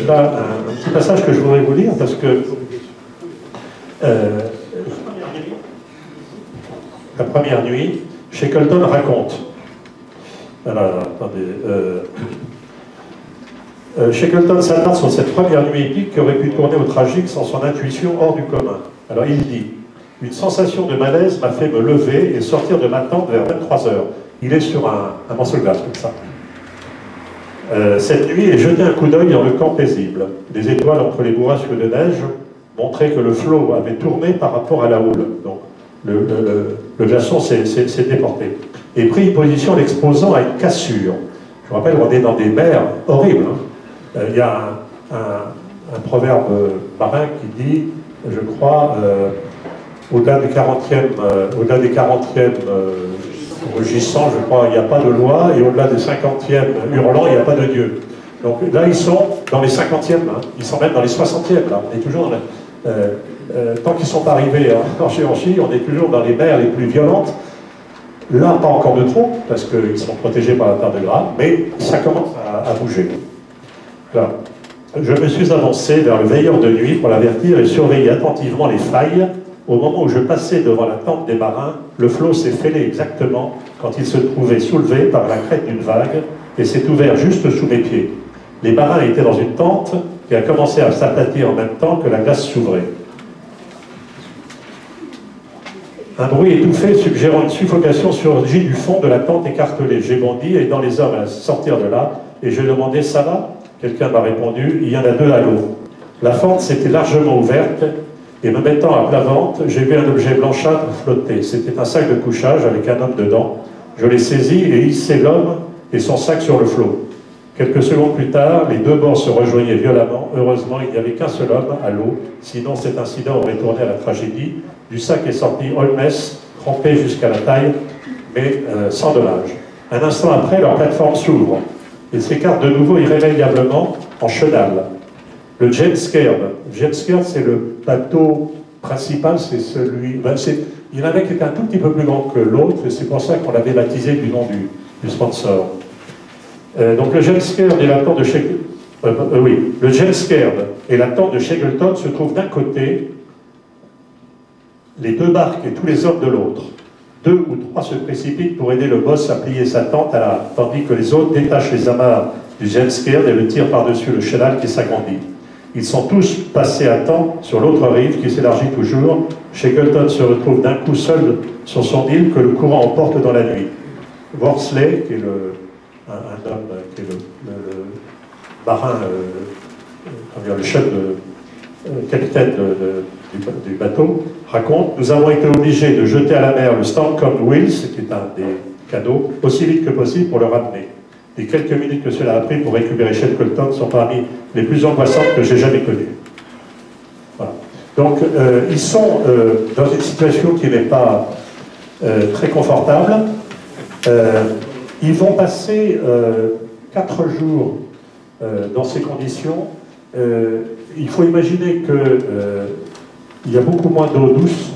là un petit passage que je voudrais vous lire, parce que la première nuit, Shackleton raconte. Alors, attendez. Shackleton s'attarde sur cette première nuit épique qui aurait pu tourner au tragique sans son intuition hors du commun. Alors il dit: une sensation de malaise m'a fait me lever et sortir de ma tente vers 23 heures. Il est sur un morceau de glace, comme ça. Cette nuit, j'ai jeté un coup d'œil dans le camp paisible. Des étoiles entre les bourrasques de neige montraient que le flot avait tourné par rapport à la houle. Donc le glaçon s'est déporté. Et pris une position l'exposant à une cassure. Je vous rappelle, on est dans des mers horribles. Hein. Il y a un proverbe marin qui dit, je crois, au-delà des 40e rugissants, je crois, il n'y a pas de loi, et au-delà des 50e hurlants, il n'y a pas de Dieu. Donc là, ils sont dans les 50e, hein. Ils sont même dans les 60e, là. On est toujours dans tant qu'ils ne sont pas arrivés en Géorgie, on est toujours dans les mers les plus violentes. Là, pas encore de trop, parce qu'ils sont protégés par la terre de Graal, mais ça commence à bouger. Là. Je me suis avancé vers le veilleur de nuit pour l'avertir et surveiller attentivement les failles. Au moment où je passais devant la tente des marins, le flot s'est fêlé exactement quand il se trouvait soulevé par la crête d'une vague et s'est ouvert juste sous mes pieds. Les marins étaient dans une tente qui a commencé à s'aplatir en même temps que la glace s'ouvrait. Un bruit étouffé suggérant une suffocation surgit du fond de la tente écartelée. J'ai bondi, aidant les hommes à sortir de là, et je demandais: ça va? Quelqu'un m'a répondu: il y en a deux à l'eau. La fente s'était largement ouverte, et me mettant à plat ventre, j'ai vu un objet blanchâtre flotter. C'était un sac de couchage avec un homme dedans. Je l'ai saisi et hissé l'homme et son sac sur le flot. Quelques secondes plus tard, les deux bords se rejoignaient violemment. Heureusement, il n'y avait qu'un seul homme à l'eau, sinon cet incident aurait tourné à la tragédie. Du sac est sorti Holmes, trempé jusqu'à la taille, mais sans dommage. Un instant après, leur plateforme s'ouvre et s'écarte de nouveau irrémédiablement en chenal. Le James Caird. James Caird, c'est le bateau principal, c'est celui... il y en avait qui était un tout petit peu plus grand que l'autre, et c'est pour ça qu'on l'avait baptisé du nom du sponsor. Donc le James Caird et la tente de Shackleton... le James Caird et la tente de Shackleton se trouvent d'un côté, les deux barques et tous les hommes de l'autre. 2 ou 3 se précipitent pour aider le boss à plier sa tente, tandis que les autres détachent les amarres du James Caird et le tirent par-dessus le chenal qui s'agrandit. Ils sont tous passés à temps sur l'autre rive qui s'élargit toujours. Shackleton se retrouve d'un coup seul sur son île que le courant emporte dans la nuit. Worsley, qui est un homme, qui est le marin, le chef capitaine du bateau, raconte: nous avons été obligés de jeter à la mer le Stancombe Wills, qui est un des canots, aussi vite que possible pour le ramener. Les quelques minutes que cela a pris pour récupérer Shackleton sont parmi les plus angoissantes que j'ai jamais connues. Voilà. Donc, ils sont dans une situation qui n'est pas très confortable. Ils vont passer 4 jours dans ces conditions. Il faut imaginer qu'il y a beaucoup moins d'eau douce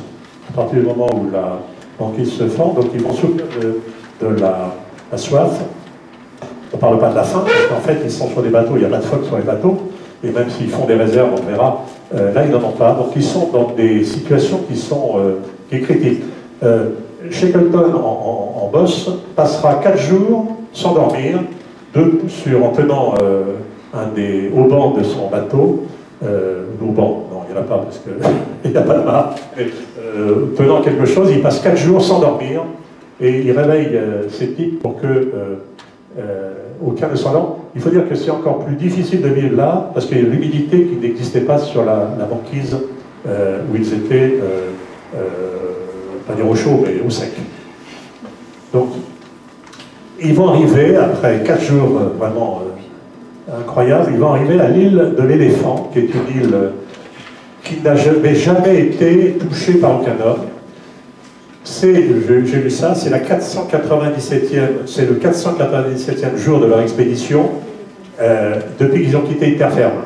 à partir du moment où la banquise se forme, donc ils vont souffrir de la soif. On ne parle pas de la faim, parce qu'en fait, ils sont sur des bateaux, il n'y a pas de phoque sur les bateaux, et même s'ils font des réserves, on verra, là, ils n'en ont pas. Donc, ils sont dans des situations qui est critique. Shackleton, en bosse, passera 4 jours sans dormir, en tenant un des haubans de son bateau, l'auban, non, il n'y en a pas, parce qu'il n'y a pas de mât, mais tenant quelque chose, il passe 4 jours sans dormir, et il réveille ses types pour que aucun ne soit lent. Il faut dire que c'est encore plus difficile de vivre là, parce qu'il y a l'humidité qui n'existait pas sur la banquise où ils étaient, pas dire au chaud, mais au sec. Donc, ils vont arriver, après 4 jours vraiment incroyables, ils vont arriver à l'île de l'Éléphant, qui est une île qui n'a jamais été touchée par aucun homme. J'ai lu ça, c'est le 497e jour de leur expédition depuis qu'ils ont quitté une terre ferme.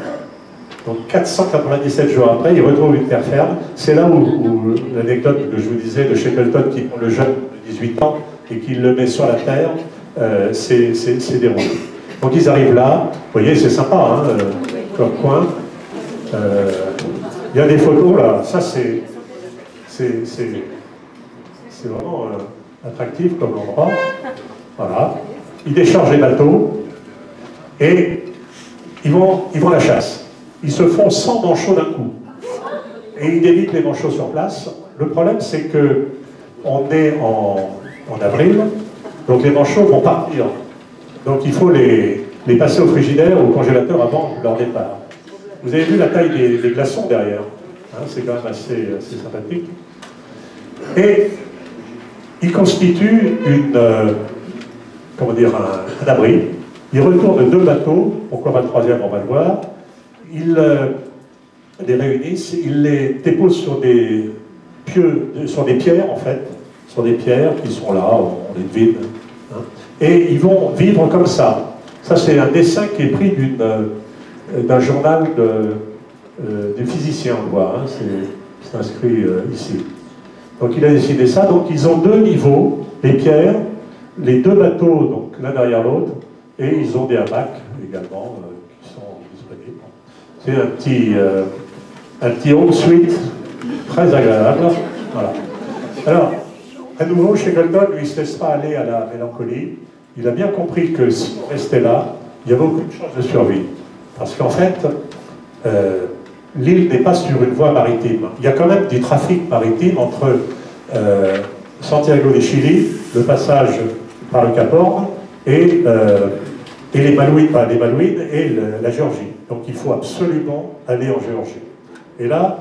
Donc 497 jours après, ils retrouvent une terre ferme. C'est là où l'anecdote que je vous disais de Shackleton qui prend le jeune de 18 ans et qui le met sur la terre, c'est déroulé. Donc ils arrivent là, vous voyez, c'est sympa, hein, comme coin. Il y a des photos là, ça c'est vraiment attractif comme endroit. Voilà. Ils déchargent les bateaux et ils vont à la chasse. Ils se font 100 manchots d'un coup. Et ils débitent les manchots sur place. Le problème, c'est que on est en avril, donc les manchots vont partir. Donc il faut les passer au frigidaire ou au congélateur avant leur départ. Vous avez vu la taille des glaçons derrière, hein, c'est quand même assez sympathique. Et il constitue un abri. Il retourne 2 bateaux, pourquoi pas le 3e, on va le voir. Ils les réunissent, ils les déposent sur des pierres en fait, sur des pierres qui sont là, on les devine. Hein, et ils vont vivre comme ça. Ça c'est un dessin qui est pris d'un journal du physicien, on le voit, hein, c'est inscrit ici. Donc il a dessiné ça, donc ils ont 2 niveaux, les pierres, les 2 bateaux, donc l'un derrière l'autre, et ils ont des hamacs également qui sont disponibles. C'est un petit home suite très agréable. Voilà. Alors, à nouveau, Shackleton, lui, ne se laisse pas aller à la mélancolie. Il a bien compris que si on restait là, il y avait aucune chance de survie. Parce qu'en fait, l'île n'est pas sur une voie maritime. Il y a quand même du trafic maritime entre Santiago de Chili, le passage par le Cap Horn, et les Malouines, et la Géorgie. Donc il faut absolument aller en Géorgie. Et là,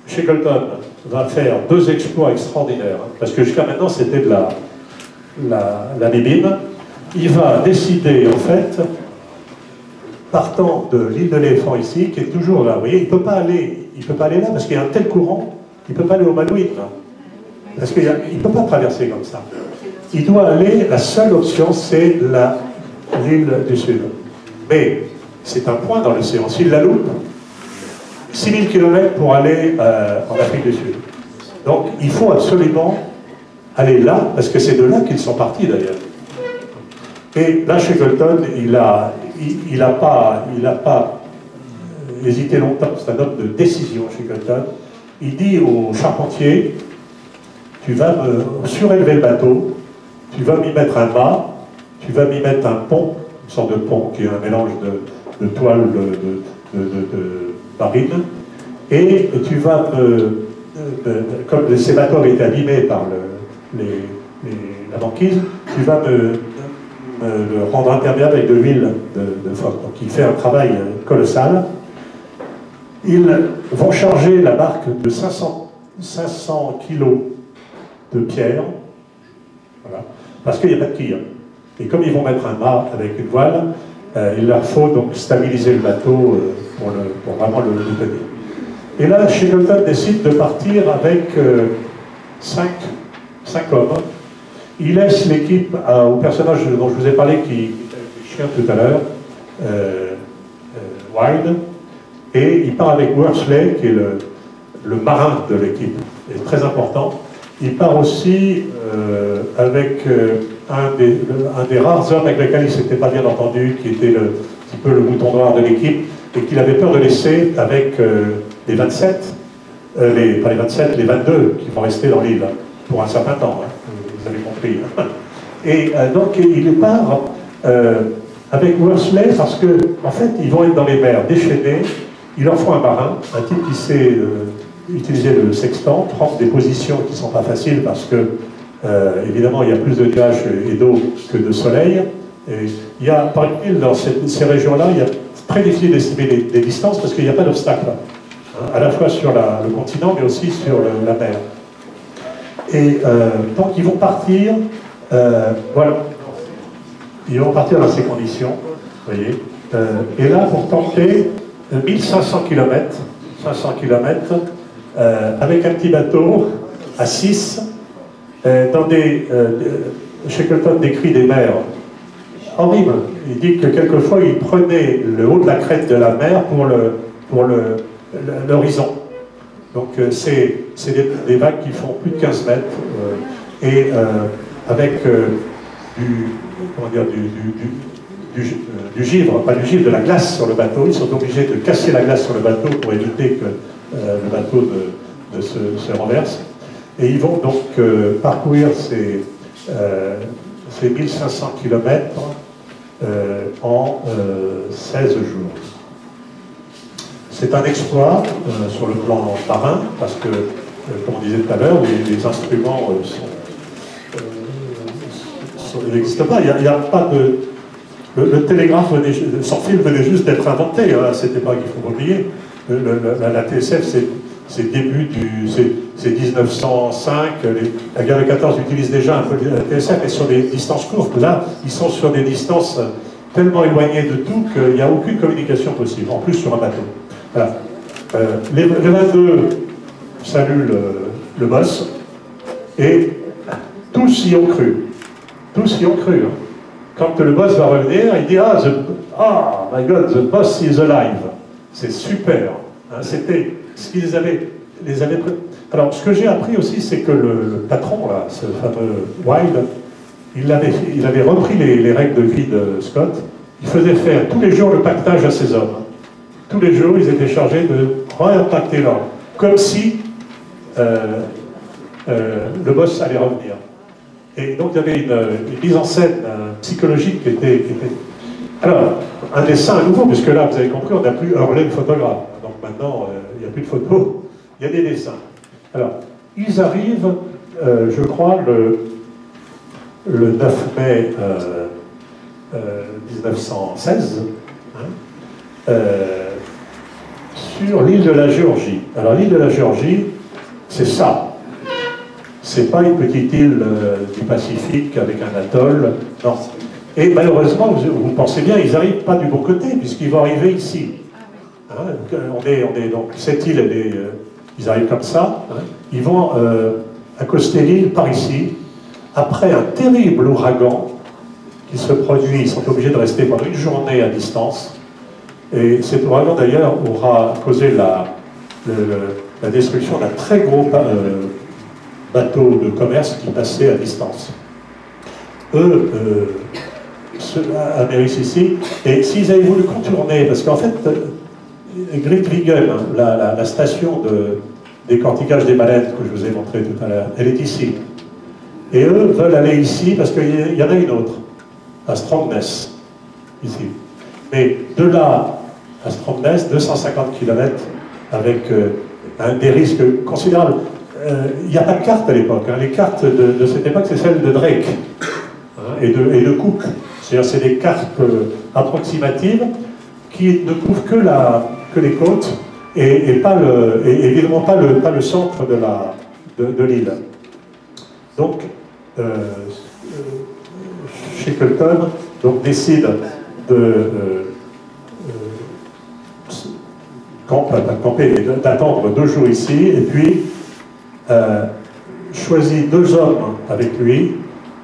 Shackleton va faire 2 exploits extraordinaires, hein, parce que jusqu'à maintenant c'était de la bébine. Il va décider, en fait, partant de l'île de l'Éléphant ici, qui est toujours là, vous voyez, il ne peut pas aller là parce qu'il y a un tel courant, il ne peut pas aller aux Malouines, là, parce qu'il ne peut pas traverser comme ça. Il doit aller, la seule option, c'est l'île du Sud. Mais c'est un point dans l'océan. S'il la loupe, 6000 km pour aller en Afrique du Sud. Donc il faut absolument aller là, parce que c'est de là qu'ils sont partis d'ailleurs. Et là, Shackleton, il n'a pas hésité longtemps, c'est un homme de décision, Shackleton. Il dit au charpentier, tu vas me surélever le bateau, tu vas m'y mettre un mât, tu vas m'y mettre un pont, une sorte de pont qui est un mélange de toile de marine, et tu vas comme ces bateaux avaient été abîmés par la banquise, tu vas le rendre imperméable avec de l'huile de phoque. Donc il fait un travail colossal. Ils vont charger la barque de 500 kilos de pierre, voilà, parce qu'il n'y a pas de quille. Et comme ils vont mettre un mât avec une voile, il leur faut donc stabiliser le bateau pour vraiment le tenir. Et là, Shackleton décide de partir avec 5 hommes. Il laisse l'équipe au personnage dont je vous ai parlé, qui était le chien tout à l'heure, Wild. Et il part avec Worsley, qui est le marin de l'équipe, et très important. Il part aussi avec un des rares hommes avec lesquels il ne s'était pas bien entendu, qui était un petit peu le mouton noir de l'équipe, et qu'il avait peur de laisser avec les 27, pas les 27, les 22 qui vont rester dans l'île, pour un certain temps, hein, vous avez compris. Et donc il part avec Worsley parce que, en fait, ils vont être dans les mers déchaînées, il leur faut un marin, un type qui sait utiliser le sextant, prendre des positions qui ne sont pas faciles parce que, évidemment, il y a plus de nuages et d'eau que de soleil. Et il y a, par exemple, dans ces régions-là, il est très difficile d'estimer les distances parce qu'il n'y a pas d'obstacle, hein, à la fois sur le continent, mais aussi sur la mer. Et donc, ils vont partir, voilà, ils vont partir dans ces conditions, vous voyez. Et là, pour tenter 1500 km, 500 km, avec un petit bateau à 6, dans Shackleton décrit des mers horribles. Il dit que quelquefois il prenait le haut de la crête de la mer pour l'horizon. Donc c'est des vagues qui font plus de 15 mètres et avec du givre, pas du givre, de la glace sur le bateau. Ils sont obligés de casser la glace sur le bateau pour éviter que le bateau se renverse. Et ils vont donc parcourir ces 1500 km en 16 jours. C'est un exploit sur le plan marin, parce que, comme on disait tout à l'heure, les instruments n'existent pas. Il n'y a pas de... Le télégraphe, sans fil, venait juste d'être inventé à cette époque, il faut oublier. La TSF, c'est début c'est 1905. La guerre de 14 utilise déjà un peu la TSF, mais sur des distances courtes. Là, ils sont sur des distances tellement éloignées de tout qu'il n'y a aucune communication possible, en plus sur un bateau. Voilà. Les 22 saluent le boss, et tous y ont cru. Tous y ont cru. Hein. Quand le boss va revenir, il dit ah, my God, the boss is alive. C'est super. Hein, c'était ce qu'ils les avait. Alors, ce que j'ai appris aussi, c'est que le patron, là, ce fameux Wild, il avait repris les règles de vie de Scott. Il faisait faire tous les jours le pactage à ses hommes. Tous les jours, ils étaient chargés de réimpacter l'ordre, comme si le boss allait revenir. Et donc il y avait une mise en scène psychologique qui était... Alors, un dessin à nouveau, puisque là, vous avez compris, on n'a plus Hurley le photographe. Donc maintenant, il n'y a plus de photos, il y a des dessins. Alors, ils arrivent, je crois, le 9 mai 1916, hein, sur l'île de la Géorgie. Alors, l'île de la Géorgie, c'est ça. C'est pas une petite île du Pacifique avec un atoll, non. Et malheureusement, vous pensez bien, ils n'arrivent pas du bon côté, puisqu'ils vont arriver ici. Hein, donc, cette île, ils arrivent comme ça, hein, ils vont accoster l'île par ici, après un terrible ouragan qui se produit, ils sont obligés de rester pendant une journée à distance, et cet ouragan d'ailleurs aura causé la destruction d'un très gros bateau de commerce qui passait à distance. Eux atterrissent ici, et s'ils avaient voulu contourner, parce qu'en fait, Grytviken, la station de décortiquage des baleines que je vous ai montré tout à l'heure, elle est ici. Et eux veulent aller ici parce qu'il y en a une autre, à Stromness, ici. Mais de là à Stromness, 250 km, avec des risques considérables. Il n'y a pas de carte à l'époque. Hein. Les cartes de cette époque, c'est celle de Drake, hein, et de Cook. C'est-à-dire c'est des cartes approximatives qui ne couvrent que les côtes et évidemment pas le centre de l'île. Donc, Shackleton décide d'attendre 2 jours ici, et puis choisit 2 hommes avec lui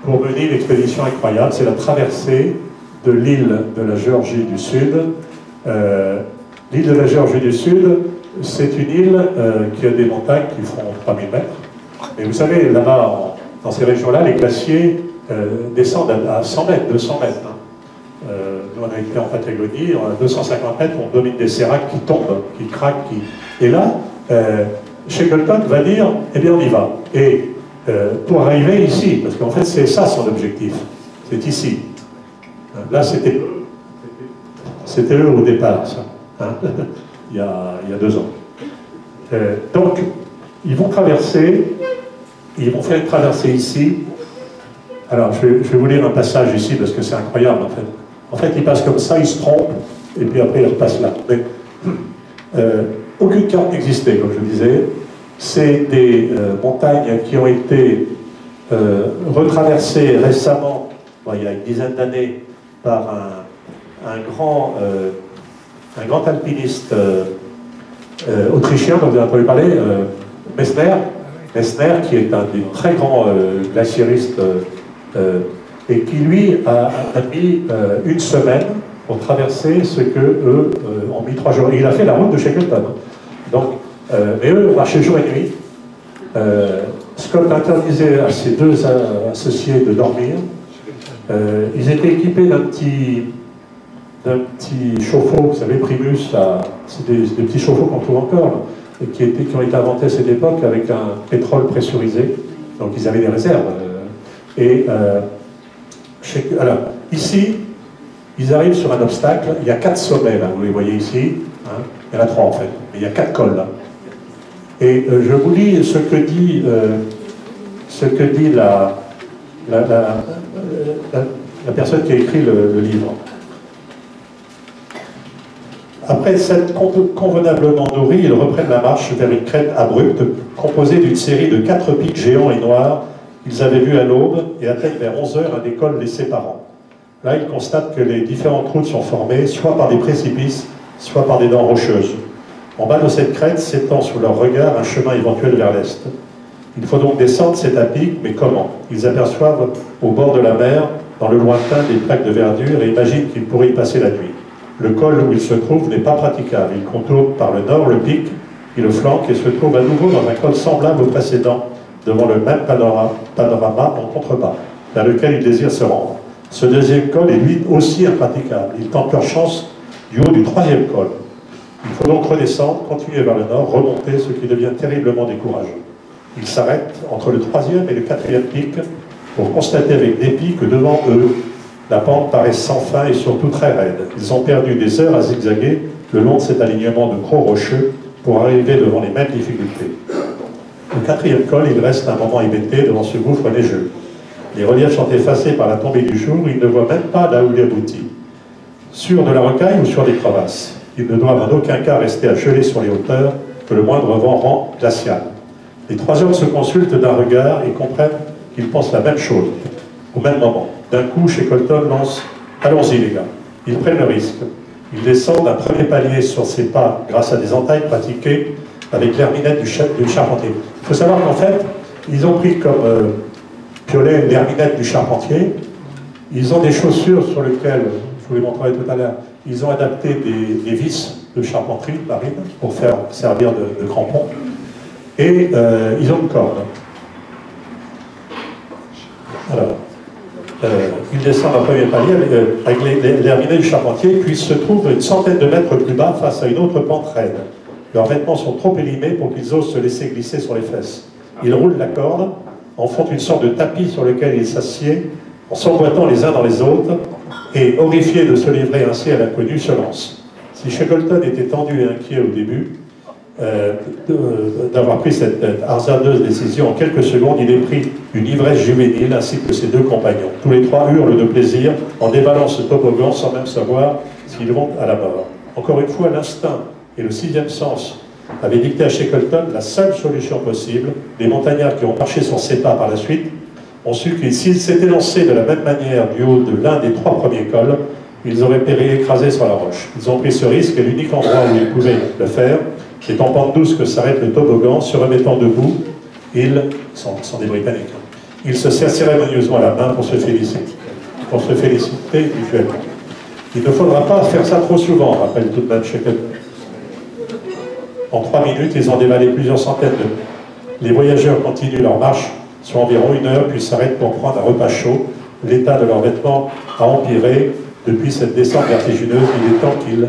pour mener une expédition incroyable. C'est la traversée de l'île de la Géorgie du Sud L'île de la Géorgie du Sud, c'est une île qui a des montagnes qui font 3000 mètres. Et vous savez, là-bas, dans ces régions-là, les glaciers descendent à 100 mètres, 200 mètres. Hein. Nous, on a été en Patagonie, à 250 mètres, on domine des séracs qui tombent, qui craquent. Et là, Shackleton va dire, eh bien, on y va. Et pour arriver ici, parce qu'en fait, c'est ça son objectif, c'est ici. Là, c'était eux au départ, ça, hein, il y a 2 ans. Donc, ils vont traverser, ils vont faire une traversée ici. Alors, je vais vous lire un passage ici, parce que c'est incroyable, en fait. En fait, ils passent comme ça, ils se trompent, et puis après, ils repassent là. Mais, aucune carte n'existait, comme je disais. C'est des montagnes qui ont été retraversées récemment, bon, il y a une dizaine d'années, par un grand alpiniste autrichien, dont vous avez entendu parler, Messner, qui est un des très grands glaciéristes, et qui, lui, a mis 1 semaine pour traverser ce que eux ont mis 3 jours. Et il a fait la route de Shackleton. Donc, mais eux ont marché jour et nuit. Scott interdisait à ses 2 associés de dormir. Ils étaient équipés d'un petit chauffe-eau, vous savez, Primus, c'est des petits chauffe-eau qu'on trouve encore, qui ont été inventés à cette époque avec un pétrole pressurisé. Donc ils avaient des réserves. Alors, ici, ils arrivent sur un obstacle. Il y a 4 sommets, là, vous les voyez ici. Hein, il y en a 3 en fait, mais il y a 4 cols là. Et je vous lis ce que dit la personne qui a écrit le livre. Après s'être convenablement nourris, ils reprennent la marche vers une crête abrupte, composée d'une série de 4 pics géants et noirs qu'ils avaient vus à l'aube et atteignent vers 11 heures un des cols les séparant. Là, ils constatent que les différentes routes sont formées, soit par des précipices, soit par des dents rocheuses. En bas de cette crête s'étend sous leur regard un chemin éventuel vers l'est. Il faut donc descendre cet pic, mais comment? Ils aperçoivent au bord de la mer, dans le lointain, des plaques de verdure et imaginent qu'ils pourraient y passer la nuit. Le col où ils se trouvent n'est pas praticable. Ils contournent par le nord le pic, ils le flanquent et se trouvent à nouveau dans un col semblable au précédent, devant le même panorama en contrebas, vers lequel ils désirent se rendre. Ce deuxième col est lui aussi impraticable. Ils tentent leur chance du haut du 3e col. Il faut donc redescendre, continuer vers le nord, remonter, ce qui devient terriblement décourageant. Ils s'arrêtent entre le 3e et le 4e pic pour constater avec dépit que devant eux, la pente paraît sans fin et surtout très raide. Ils ont perdu des heures à zigzaguer le long de cet alignement de gros rocheux pour arriver devant les mêmes difficultés. Au 4e col, ils restent un moment hébétés devant ce gouffre neigeux. Les reliefs sont effacés par la tombée du jour, ils ne voient même pas là où il aboutit. Sur de la rocaille ou sur des crevasses. Ils ne doivent en aucun cas rester à geler sur les hauteurs que le moindre vent rend glacial. Les 3 hommes se consultent d'un regard et comprennent qu'ils pensent la même chose, au même moment. D'un coup, Shackleton lance « Allons-y les gars ». Ils prennent le risque. Ils descendent un premier palier sur ses pas grâce à des entailles pratiquées avec l'herminette du charpentier. Il faut savoir qu'en fait, ils ont pris comme piolet l'herminette du charpentier. Ils ont des chaussures sur lesquelles, je vous les montrerai tout à l'heure, ils ont adapté des vis de charpenterie marine pour faire servir de crampons. Et ils ont une corde. Alors, ils descendent un premier palier avec l'herminet du charpentier, puis se trouvent une centaine de mètres plus bas face à une autre pente raide. Leurs vêtements sont trop élimés pour qu'ils osent se laisser glisser sur les fesses. Ils roulent la corde, en font une sorte de tapis sur lequel ils s'assiedent, en s'emboîtant les uns dans les autres, et, horrifiés de se livrer ainsi à l'inconnu, se lancent. Si Shackleton était tendu et inquiet au début, d'avoir pris cette hasardeuse décision, en quelques secondes, il est pris d'une ivresse juvénile ainsi que ses 2 compagnons. Tous les 3 hurlent de plaisir en déballant ce toboggan sans même savoir s'ils vont à la mort. Encore une fois, l'instinct et le 6e sens avaient dicté à Shackleton la seule solution possible. Les montagnards qui ont marché sur ses pas par la suite ont su que s'ils s'étaient lancés de la même manière du haut de l'un des 3 premiers cols, ils auraient péri écrasés sur la roche. Ils ont pris ce risque et l'unique endroit où ils pouvaient le faire, c'est en pente douce que s'arrête le toboggan. Se remettant debout, ils sont des Britanniques. Ils se serrent cérémonieusement à la main pour se féliciter mutuellement. Il ne faudra pas faire ça trop souvent, rappelle tout de même Shackleton. En 3 minutes, ils ont dévalé plusieurs centaines de... Les voyageurs continuent leur marche sur environ 1 heure, puis s'arrêtent pour prendre un repas chaud. L'état de leurs vêtements a empiré depuis cette descente vertigineuse. Il est temps qu'ils...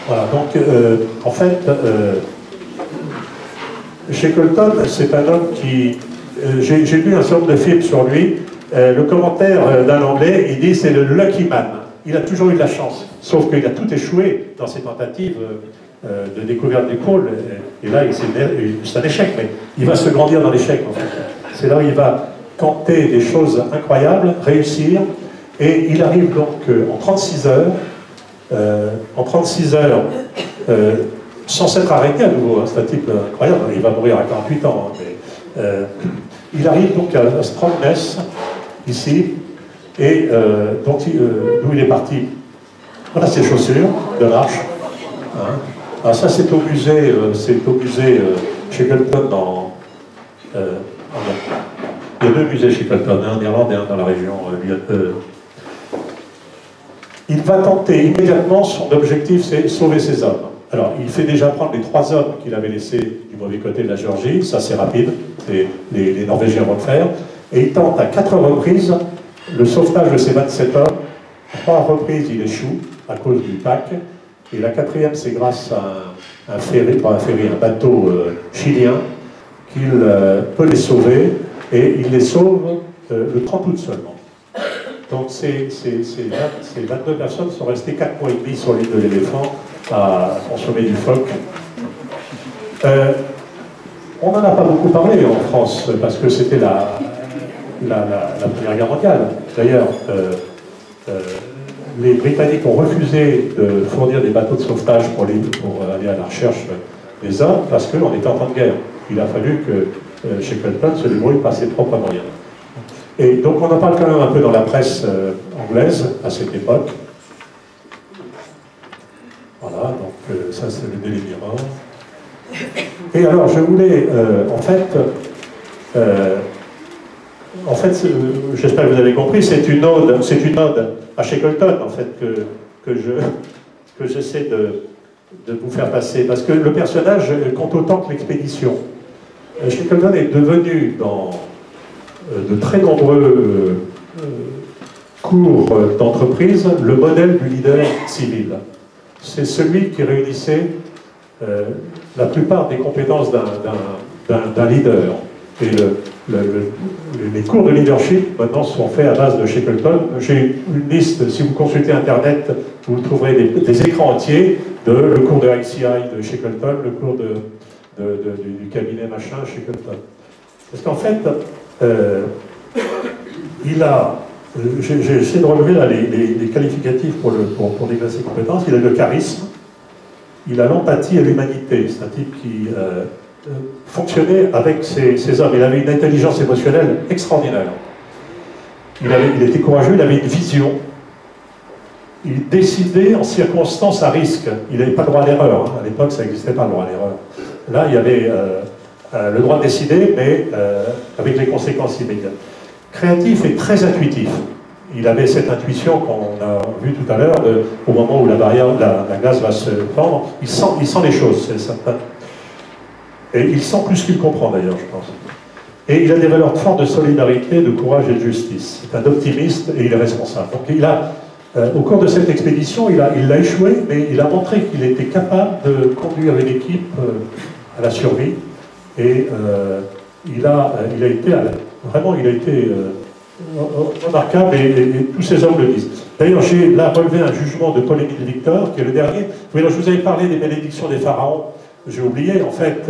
Voilà, donc, en fait, Shackleton, c'est un homme qui... J'ai lu un certain nombre de films sur lui. Le commentaire d'un Anglais, il dit c'est le lucky man. Il a toujours eu de la chance, sauf qu'il a tout échoué dans ses tentatives de découverte du pôle. Et là, c'est un échec, mais il va se grandir dans l'échec, en fait. C'est là où il va tenter des choses incroyables, réussir, et il arrive donc en 36 heures, sans s'être arrêté à nouveau. Hein, c'est un type incroyable, il va mourir à 48 ans. Hein, mais, il arrive donc à Stromness, ici, et d'où il est parti. Voilà ses chaussures de marche. Hein. Alors ça, c'est au musée Shackleton il y a 2 musées Shackleton, un en Irlande et un dans la région. Il va tenter immédiatement, son objectif, c'est sauver ses hommes. Alors, il fait déjà prendre les 3 hommes qu'il avait laissés du mauvais côté de la Géorgie, ça c'est rapide, les Norvégiens vont le faire, et il tente à 4 reprises le sauvetage de ces 27 hommes. À 3 reprises, il échoue à cause du pack, et la 4e, c'est grâce à un bateau chilien, qu'il peut les sauver, et il les sauve le 30 août seulement. Donc ces 22 personnes sont restées 4 mois et demi sur l'île de l'Éléphant à consommer du phoque. On n'en a pas beaucoup parlé en France, parce que c'était la Première Guerre mondiale. D'ailleurs, les Britanniques ont refusé de fournir des bateaux de sauvetage pour aller à la recherche des hommes, parce qu'on était en temps de guerre. Il a fallu que Shackleton se débrouille par ses propres moyens. Et donc on en parle quand même un peu dans la presse anglaise à cette époque. Voilà, donc ça c'est le Daily Mirror. Et alors je voulais, en fait, j'espère que vous avez compris, c'est une ode à Shackleton en fait que j'essaie de vous faire passer, parce que le personnage compte autant que l'expédition. Shackleton est devenu dans de très nombreux cours d'entreprise le modèle du leader civil. C'est celui qui réunissait la plupart des compétences d'un leader. Et les cours de leadership maintenant sont faits à base de Shackleton. J'ai une liste, si vous consultez Internet, vous trouverez des écrans entiers le cours de ICI de Shackleton, le cours du cabinet machin Shackleton. Parce qu'en fait, j'ai essayé de relever là, les qualificatifs pour développer ses compétences. Il a le charisme, il a l'empathie et l'humanité. C'est un type qui fonctionnait avec ses hommes. Il avait une intelligence émotionnelle extraordinaire. Il était courageux, il avait une vision. Il décidait en circonstances à risque. Il n'avait pas le droit à l'erreur. Hein. À l'époque, ça n'existait pas le droit à l'erreur. Là, il y avait le droit de décider, mais avec les conséquences immédiates. Créatif et très intuitif. Il avait cette intuition qu'on a vue tout à l'heure, au moment où la glace va se fendre, il sent les choses, c'est certain. Et il sent plus qu'il comprend d'ailleurs, je pense. Et il a des valeurs fortes de solidarité, de courage et de justice. C'est un optimiste et il est responsable. Donc au cours de cette expédition, il a échoué, mais il a montré qu'il était capable de conduire une équipe à la survie. Et il a été remarquable et tous ces hommes le disent. D'ailleurs, j'ai là relevé un jugement de Paul-Émile Victor, qui est le dernier. Oui, alors, je vous avais parlé des bénédictions des pharaons. J'ai oublié, en fait,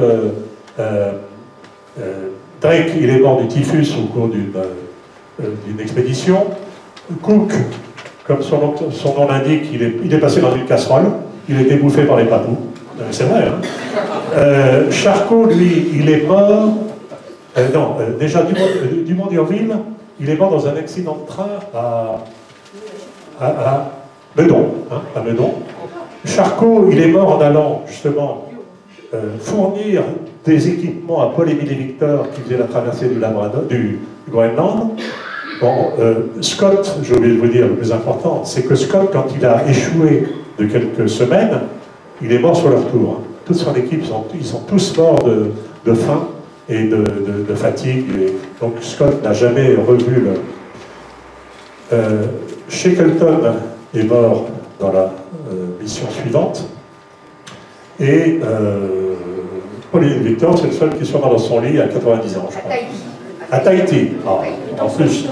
Drake, il est mort du typhus au cours d'une expédition. Cook, comme son nom l'indique, il est passé dans une casserole. Il a été bouffé par les papous. C'est vrai, hein. Charcot, lui, il est mort... déjà, Dumont d'Urville, il est mort dans un accident de train à Meudon. Hein, à Meudon. Charcot, il est mort en allant, justement, fournir des équipements à Paul-Émile Victor qui faisait la traversée du Groenland. Bon, Scott, j'ai oublié de vous dire le plus important, c'est que Scott, quand il a échoué de quelques semaines, il est mort sur leur tour. Toute son équipe, ils sont tous morts de faim et de fatigue. Et donc Scott n'a jamais revu le... Shackleton est mort dans la mission suivante. Et Pauline Victor, c'est le seul qui soit mort dans son lit à 90 ans, je crois. À Tahiti. En plus.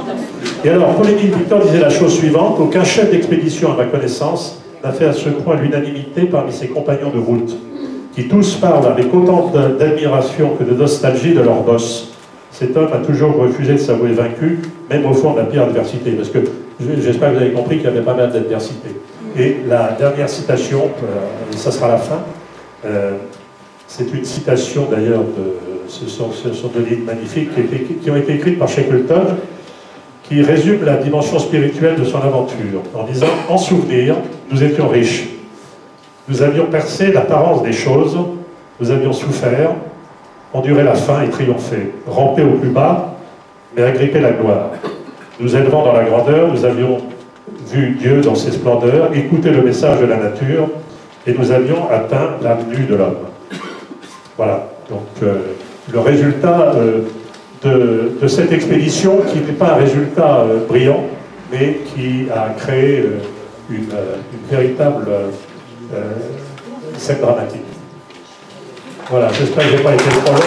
Et alors, Pauline Victor disait la chose suivante: aucun chef d'expédition, à ma connaissance, n'a fait à ce point l'unanimité parmi ses compagnons de route, qui tous parlent avec autant d'admiration que de nostalgie de leur boss. Cet homme a toujours refusé de s'avouer vaincu, même au fond de la pire adversité. Parce que j'espère que vous avez compris qu'il y avait pas mal d'adversité. Et la dernière citation, et ça sera la fin, c'est une citation d'ailleurs, ce sont deux lignes magnifiques qui ont été écrites par Shackleton, qui résument la dimension spirituelle de son aventure, en disant « En souvenir, nous étions riches. Nous avions percé l'apparence des choses, nous avions souffert, enduré la faim et triomphé, rampé au plus bas, mais agrippé la gloire. Nous élevant dans la grandeur, nous avions vu Dieu dans ses splendeurs, écouté le message de la nature, et nous avions atteint l'âme nue de l'homme. » Voilà, donc le résultat de cette expédition, qui n'est pas un résultat brillant, mais qui a créé une véritable scène dramatique. Voilà, j'espère que je n'ai pas été trop long.